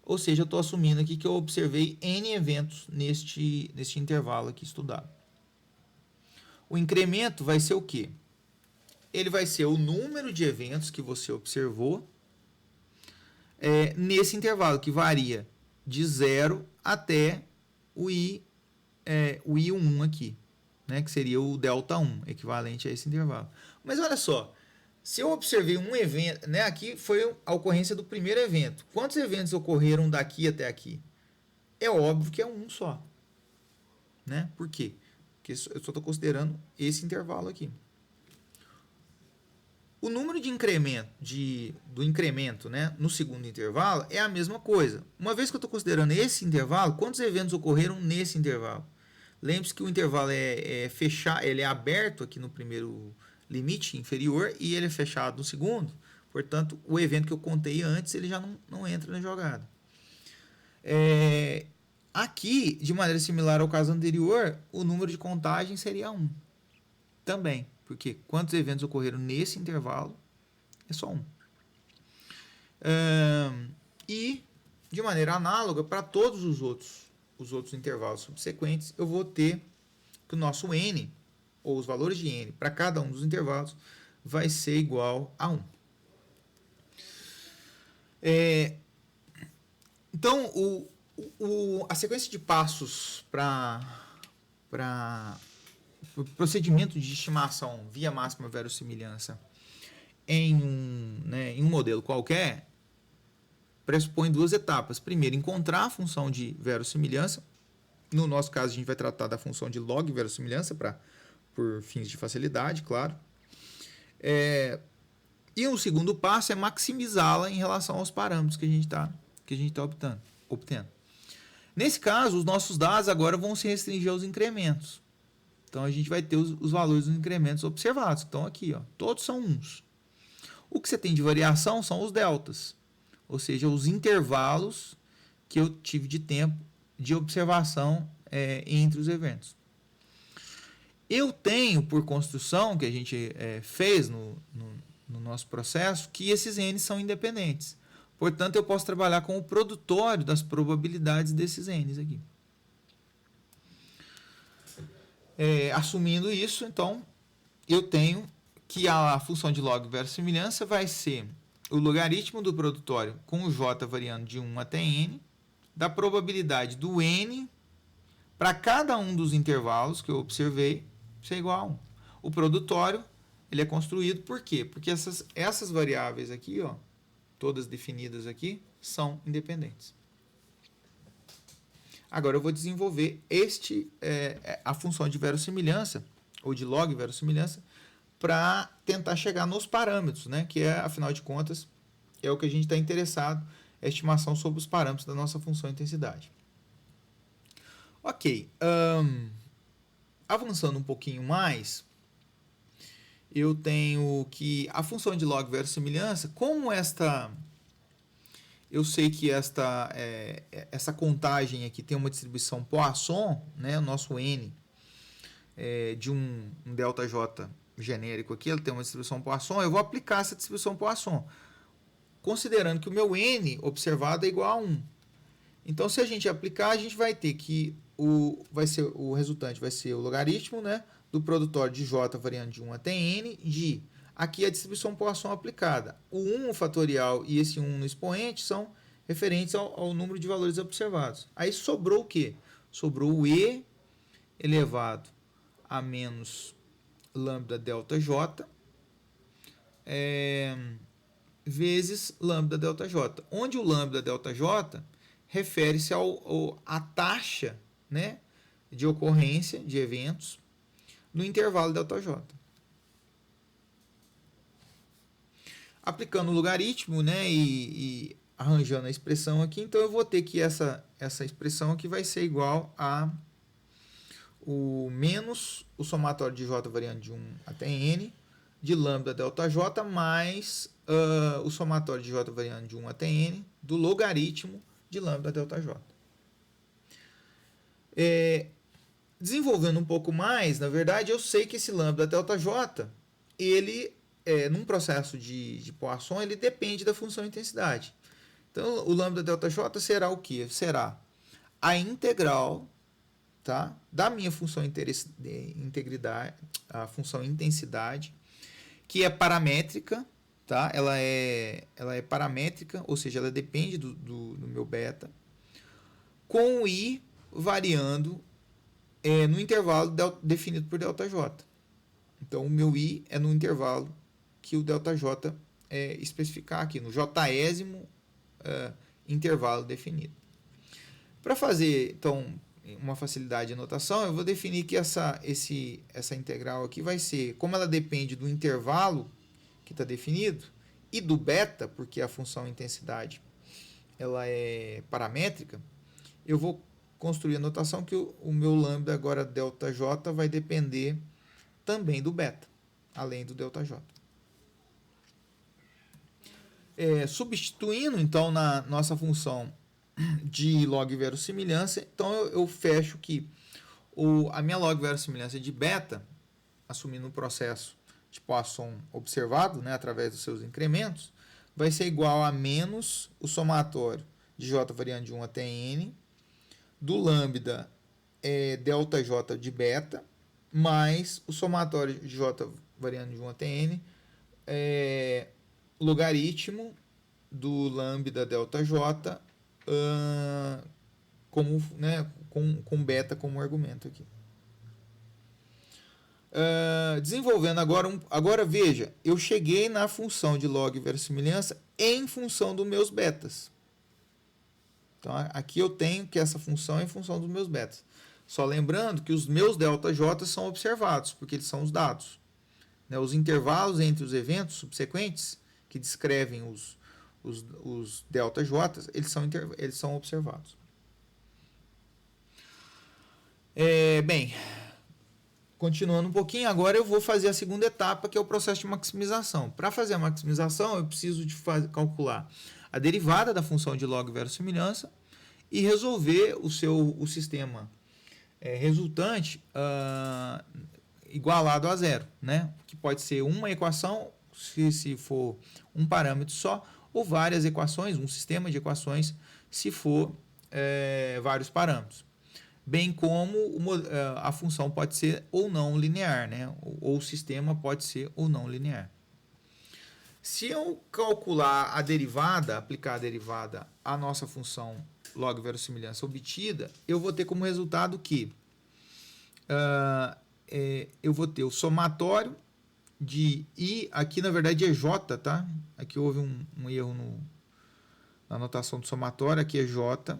Ou seja, eu estou assumindo aqui que eu observei N eventos neste intervalo aqui estudado. O incremento vai ser o quê? Ele vai ser o número de eventos que você observou nesse intervalo, que varia de 0 até o I1 aqui, né, que seria o ΔI, equivalente a esse intervalo. Mas olha só, se eu observei um evento, né, aqui foi a ocorrência do primeiro evento. Quantos eventos ocorreram daqui até aqui? É óbvio que é um só. Né? Por quê? Porque eu só estou considerando esse intervalo aqui. O número de incremento, do incremento, né, no segundo intervalo é a mesma coisa. Uma vez que eu estou considerando esse intervalo, quantos eventos ocorreram nesse intervalo? Lembre-se que o intervalo ele é aberto aqui no primeiro limite inferior e ele é fechado no segundo. Portanto, o evento que eu contei antes ele já não entra na jogada. Aqui, de maneira similar ao caso anterior, o número de contagem seria 1. Também, porque quantos eventos ocorreram nesse intervalo é só 1. E, de maneira análoga, para todos os outros intervalos subsequentes, eu vou ter que o nosso N, ou os valores de N, para cada um dos intervalos, vai ser igual a 1. Então, a sequência de passos para o procedimento de estimação via máxima verossimilhança em um modelo qualquer pressupõe duas etapas. Primeiro, encontrar a função de verossimilhança. No nosso caso, a gente vai tratar da função de log verossimilhança por fins de facilidade, claro. E o segundo passo é maximizá-la em relação aos parâmetros que a gente está obtendo. Nesse caso, os nossos dados agora vão se restringir aos incrementos. Então, a gente vai ter os valores dos incrementos observados. Então, aqui, todos são 1s. O que você tem de variação são os deltas, ou seja, os intervalos que eu tive de tempo de observação entre os eventos. Eu tenho, por construção, que a gente fez no nosso processo, que esses N são independentes. Portanto, eu posso trabalhar com o produtório das probabilidades desses N's aqui. Assumindo isso, então, eu tenho que a função de log verossimilhança vai ser o logaritmo do produtório com o J variando de 1 até N, da probabilidade do N para cada um dos intervalos que eu observei ser igual a 1. O produtório ele é construído por quê? Porque essas variáveis aqui, todas definidas aqui, são independentes. Agora eu vou desenvolver a função de verossimilhança, ou de log verossimilhança, para tentar chegar nos parâmetros, né? Que afinal de contas, é o que a gente está interessado, é a estimação sobre os parâmetros da nossa função intensidade. Ok. Avançando um pouquinho mais, eu tenho que a função de log verossimilhança, como eu sei que essa contagem aqui tem uma distribuição Poisson, né, o nosso N de um ΔJ genérico aqui, ele tem uma distribuição Poisson, eu vou aplicar essa distribuição Poisson, considerando que o meu N observado é igual a 1. Então, se a gente aplicar, a gente vai ter que o resultante vai ser o logaritmo, né, do produtório de J variando de 1 até N, aqui a distribuição Poisson aplicada. O 1 fatorial e esse 1 no expoente são referentes ao número de valores observados. Aí sobrou o quê? Sobrou o E elevado a menos lambda delta J vezes lambda delta J, onde o lambda delta J refere-se à taxa, né, de ocorrência de eventos no intervalo ΔJ. Aplicando o logaritmo, né, e arranjando a expressão aqui, então eu vou ter que essa expressão aqui vai ser igual a o menos o somatório de J variando de 1 até N de lambda delta J mais o somatório de J variando de 1 até N do logaritmo de lambda delta J. Desenvolvendo um pouco mais, na verdade, eu sei que esse lambda delta J, ele, num processo de Poisson, ele depende da função intensidade. Então, o lambda delta J será o quê? Será a integral, tá, da minha função integridade, a função intensidade, que é paramétrica, tá? Ela é paramétrica, ou seja, ela depende do meu beta, com o I variando no intervalo definido por ΔJ. Então, o meu I é no intervalo que o ΔJ especificar aqui, no jésimo intervalo definido. Para fazer, então, uma facilidade de anotação, eu vou definir que essa integral aqui vai ser, como ela depende do intervalo que está definido, e do beta, porque a função intensidade ela é paramétrica, eu vou construir a notação que o meu lambda agora ΔJ vai depender também do beta, além do ΔJ. Substituindo então na nossa função de log verossimilhança, então eu fecho que a minha log verossimilhança de beta, assumindo um processo de Poisson observado, né, através dos seus incrementos, vai ser igual a menos o somatório de J variando de 1 até N do lambda ΔJ de beta mais o somatório de J variando de 1 até N logaritmo do lambda ΔJ como, né, com beta como argumento aqui. Desenvolvendo agora veja, eu cheguei na função de log verossimilhança em função dos meus betas. Então, aqui eu tenho que essa função é em função dos meus betas. Só lembrando que os meus ΔJ são observados, porque eles são os dados. Né, os intervalos entre os eventos subsequentes, que descrevem os ΔJ, eles são observados. Bem, continuando um pouquinho, agora eu vou fazer a segunda etapa, que é o processo de maximização. Para fazer a maximização, eu preciso de calcular a derivada da função de log verossimilhança e resolver o sistema resultante igualado a zero, né? Que pode ser uma equação, se for um parâmetro só, ou várias equações, um sistema de equações, se for vários parâmetros. Bem como a função pode ser ou não linear, né? Ou o sistema pode ser ou não linear. Se eu calcular a derivada, aplicar a derivada à nossa função log verossimilhança obtida, eu vou ter como resultado que eu vou ter o somatório de I, aqui na verdade é J, tá? Aqui houve um erro na notação do somatório, aqui é J,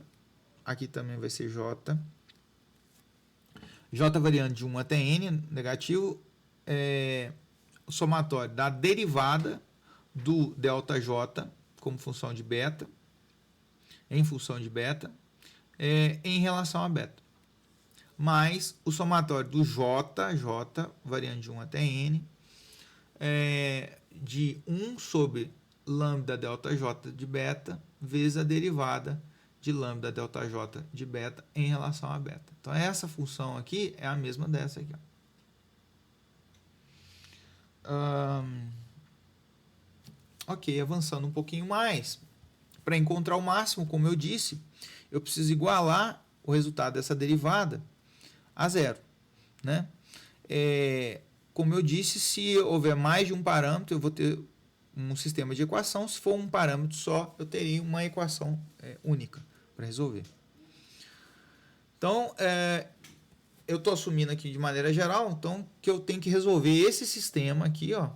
aqui também vai ser J. J variando de 1 até N, negativo, o somatório da derivada do ΔJ como função de beta, em função de beta, em relação a beta. Mais o somatório do J variando de 1 até N, de 1 sobre lambda ΔJ de beta, vezes a derivada de lambda ΔJ de beta em relação a beta. Então, essa função aqui é a mesma dessa aqui. Ok, avançando um pouquinho mais. Para encontrar o máximo, como eu disse, eu preciso igualar o resultado dessa derivada a zero, né? Como eu disse, se houver mais de um parâmetro, eu vou ter um sistema de equação. Se for um parâmetro só, eu teria uma equação única para resolver. Então, eu estou assumindo aqui de maneira geral, então, que eu tenho que resolver esse sistema aqui, ó,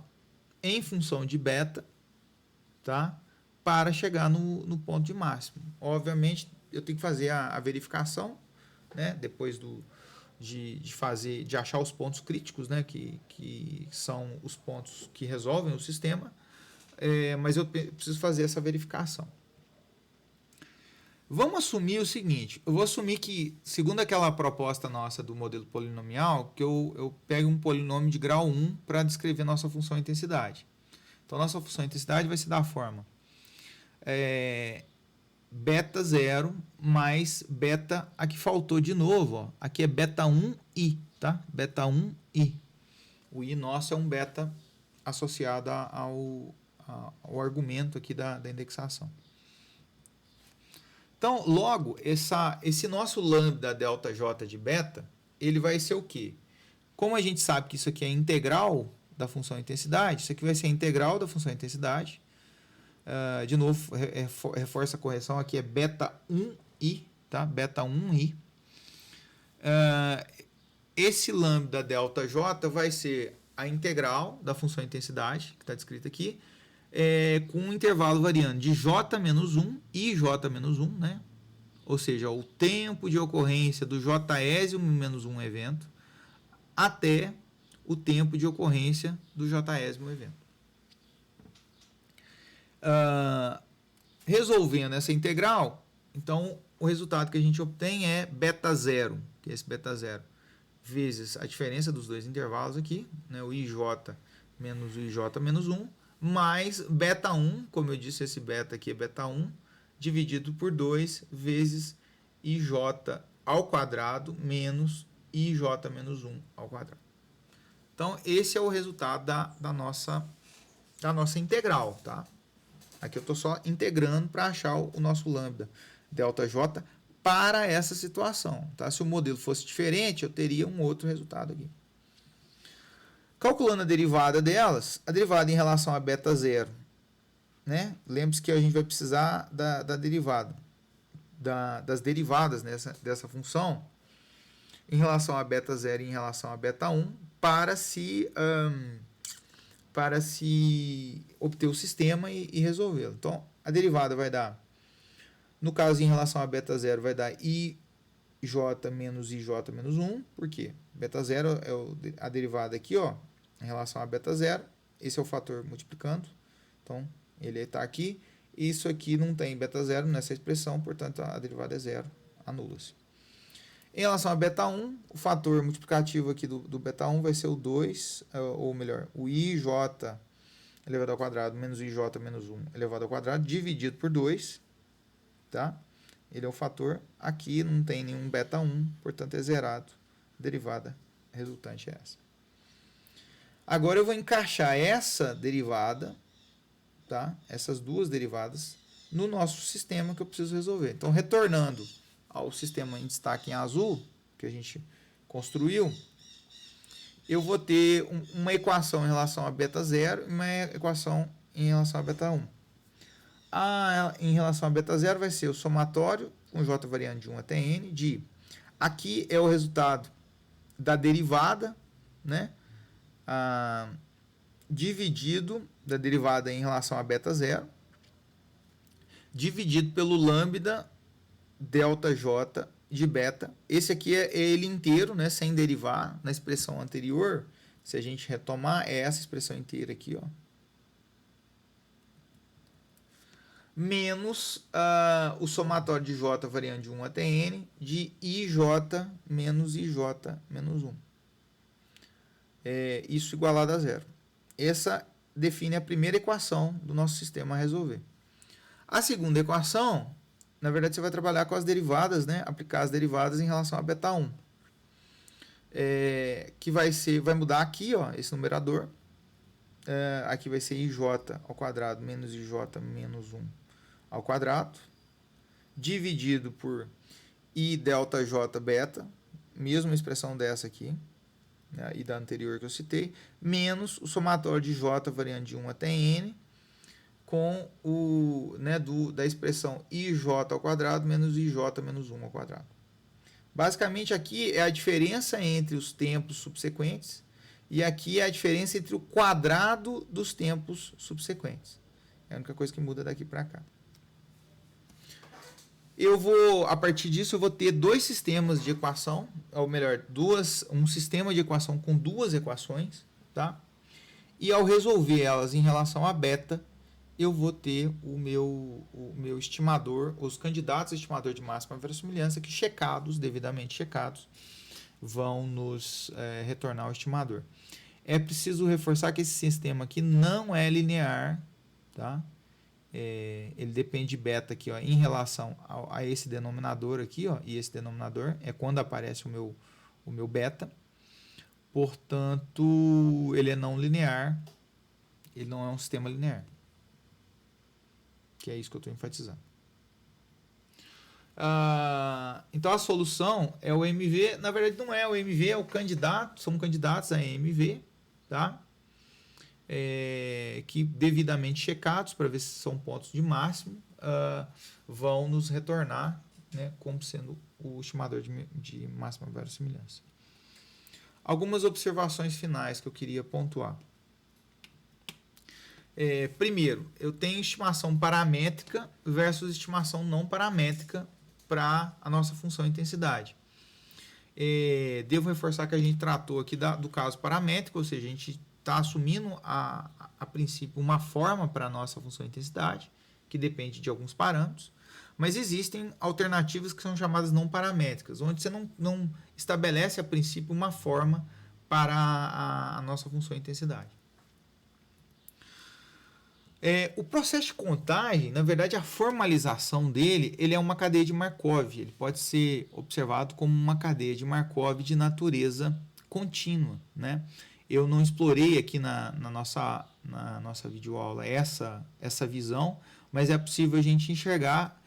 em função de beta, tá? Para chegar no ponto de máximo. Obviamente, eu tenho que fazer a verificação, né? Depois de achar os pontos críticos, né? Que são os pontos que resolvem o sistema, mas eu preciso fazer essa verificação. Vamos assumir o seguinte, eu vou assumir que, segundo aquela proposta nossa do modelo polinomial, que eu pego um polinômio de grau 1 para descrever nossa função intensidade. Então, nossa função intensidade vai ser da forma beta 0 mais beta, aqui faltou de novo, ó, aqui é beta 1i, tá? Beta 1i. O i nosso é um beta associado ao argumento aqui da indexação. Então, logo, esse nosso lambda delta j de beta, ele vai ser o quê? Como a gente sabe que isso aqui é integral da função intensidade, isso aqui vai ser a integral da função intensidade. De novo, reforça a correção, aqui é beta 1i, tá? Beta 1i. Esse lambda delta j vai ser a integral da função intensidade, que está descrita aqui, com um intervalo variando de j menos 1 e j menos 1, né? Ou seja, o tempo de ocorrência do jésimo menos 1 evento até o tempo de ocorrência do jésimo evento. Resolvendo essa integral, então o resultado que a gente obtém é beta 0, que é esse beta 0, vezes a diferença dos dois intervalos aqui, né? O ij menos o ij menos 1, mais beta 1, como eu disse, esse beta aqui é beta 1, dividido por 2 vezes ij ao quadrado menos ij menos 1 ao quadrado. Então, esse é o resultado da nossa integral, tá? Aqui eu estou só integrando para achar o nosso lambda delta j para essa situação, tá? Se o modelo fosse diferente, eu teria um outro resultado aqui. Calculando a derivada delas, a derivada em relação a beta 0, né? Lembre-se que a gente vai precisar da derivada, das derivadas dessa função em relação a beta 0 e em relação a beta 1 para se obter o sistema e resolvê-lo. Então, a derivada vai dar, no caso em relação a beta 0, vai dar ij menos ij menos 1, por quê? Beta 0 é a derivada aqui, ó, em relação a beta 0, esse é o fator multiplicando, então ele está aqui, isso aqui não tem beta 0 nessa expressão, portanto a derivada é 0, anula-se. Em relação a beta 1, o fator multiplicativo aqui do beta 1 vai ser o 2, ou melhor, o ij elevado ao quadrado menos o ij menos 1 elevado ao quadrado, dividido por 2, tá? Ele é o fator, aqui não tem nenhum beta 1, portanto é zerado, a derivada resultante é essa. Agora eu vou encaixar essa derivada, tá? Essas duas derivadas, no nosso sistema que eu preciso resolver. Então, retornando ao sistema em destaque em azul, que a gente construiu, eu vou ter uma equação em relação a beta 0 e uma equação em relação a beta 1. Em relação a beta 0 vai ser o somatório, com j variando de 1 até n, de... Aqui é o resultado da derivada, né? Dividido da derivada em relação a beta 0, dividido pelo lambda delta j de beta. Esse aqui é ele inteiro, né, sem derivar. Na expressão anterior, se a gente retomar, é essa expressão inteira aqui, ó. Menos o somatório de j variando de 1 até n, de ij menos ij menos 1. Isso igualado a zero. Essa define a primeira equação do nosso sistema a resolver. A segunda equação, na verdade, você vai trabalhar com as derivadas, né? Aplicar as derivadas em relação a beta 1. Que vai mudar aqui, ó, esse numerador. Aqui vai ser ij ao quadrado menos ij menos 1 ao quadrado, dividido por i delta j beta, mesma expressão dessa aqui, né, e da anterior que eu citei, menos o somatório de j variando de 1 até n, com o, né, da expressão ij ao quadrado menos ij menos 1 ao quadrado. Basicamente aqui é a diferença entre os tempos subsequentes e aqui é a diferença entre o quadrado dos tempos subsequentes. É a única coisa que muda daqui para cá. A partir disso, eu vou ter dois sistemas de equação, ou melhor, um sistema de equação com duas equações, tá? E ao resolver elas em relação a beta, eu vou ter o meu estimador, os candidatos a estimador de máxima verossimilhança que devidamente checados, vão nos retornar o estimador. É preciso reforçar que esse sistema aqui não é linear, tá? Ele depende de beta aqui, ó, em relação a esse denominador aqui, ó, e esse denominador é quando aparece o meu beta. Portanto, ele é não linear, ele não é um sistema linear. Que é isso que eu estou enfatizando. Então a solução é o MV, na verdade não é o MV, é o candidato, são candidatos a MV, tá? Que devidamente checados para ver se são pontos de máximo, vão nos retornar, né, como sendo o estimador de máxima verossimilhança. Algumas observações finais que eu queria pontuar. Primeiro, eu tenho estimação paramétrica versus estimação não paramétrica para a nossa função intensidade. Devo reforçar que a gente tratou aqui do caso paramétrico, ou seja, a gente está assumindo a princípio uma forma para a nossa função intensidade, que depende de alguns parâmetros, mas existem alternativas que são chamadas não paramétricas, onde você não estabelece a princípio uma forma para a nossa função intensidade. O processo de contagem, na verdade, a formalização dele, ele é uma cadeia de Markov. Ele pode ser observado como uma cadeia de Markov de natureza contínua, né? Eu não explorei aqui na nossa videoaula essa visão, mas é possível a gente enxergar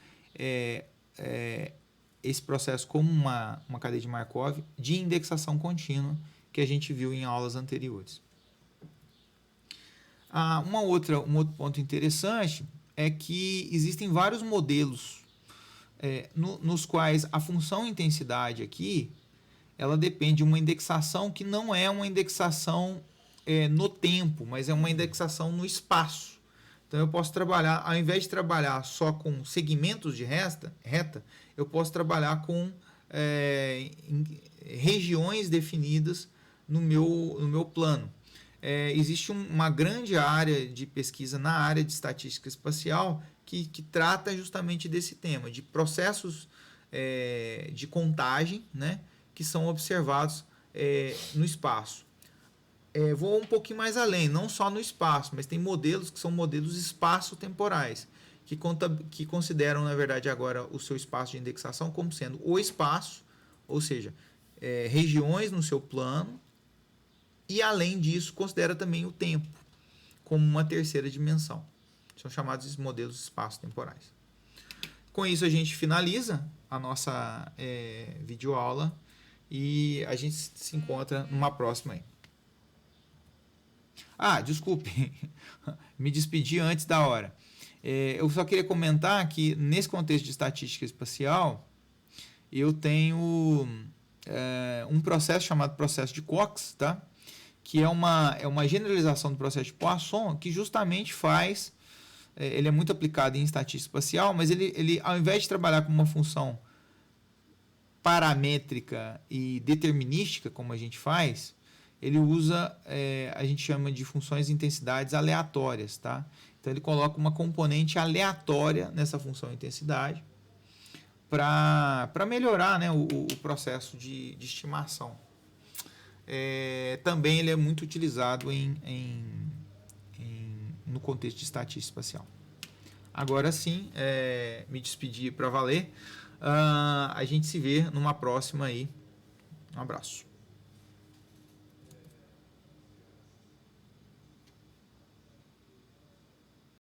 esse processo como uma cadeia de Markov de indexação contínua que a gente viu em aulas anteriores. Um outro ponto interessante é que existem vários modelos nos quais a função intensidade aqui ela depende de uma indexação que não é uma indexação no tempo, mas é uma indexação no espaço. Então eu posso trabalhar, ao invés de trabalhar só com segmentos de reta, eu posso trabalhar com regiões definidas no meu plano. Existe uma grande área de pesquisa na área de estatística espacial que trata justamente desse tema, de processos de contagem, né, que são observados no espaço. Vou um pouquinho mais além, não só no espaço, mas tem modelos que são modelos espaço-temporais, que consideram, na verdade, agora o seu espaço de indexação como sendo o espaço, ou seja, regiões no seu plano, e além disso, considera também o tempo como uma terceira dimensão. São chamados de modelos espaço-temporais. Com isso, a gente finaliza a nossa videoaula e a gente se encontra numa próxima aí. Desculpe, me despedi antes da hora. Eu só queria comentar que, nesse contexto de estatística espacial, eu tenho um processo chamado processo de Cox, tá? Que é uma generalização do processo de Poisson, que justamente ele é muito aplicado em estatística espacial, mas ele ao invés de trabalhar com uma função paramétrica e determinística, como a gente faz, ele usa, a gente chama de funções de intensidades aleatórias, tá? Então ele coloca uma componente aleatória nessa função de intensidade para melhorar, né, o processo de estimação. Também ele é muito utilizado no contexto de estatística espacial. Agora sim, me despedi para valer. A gente se vê numa próxima aí. Um abraço.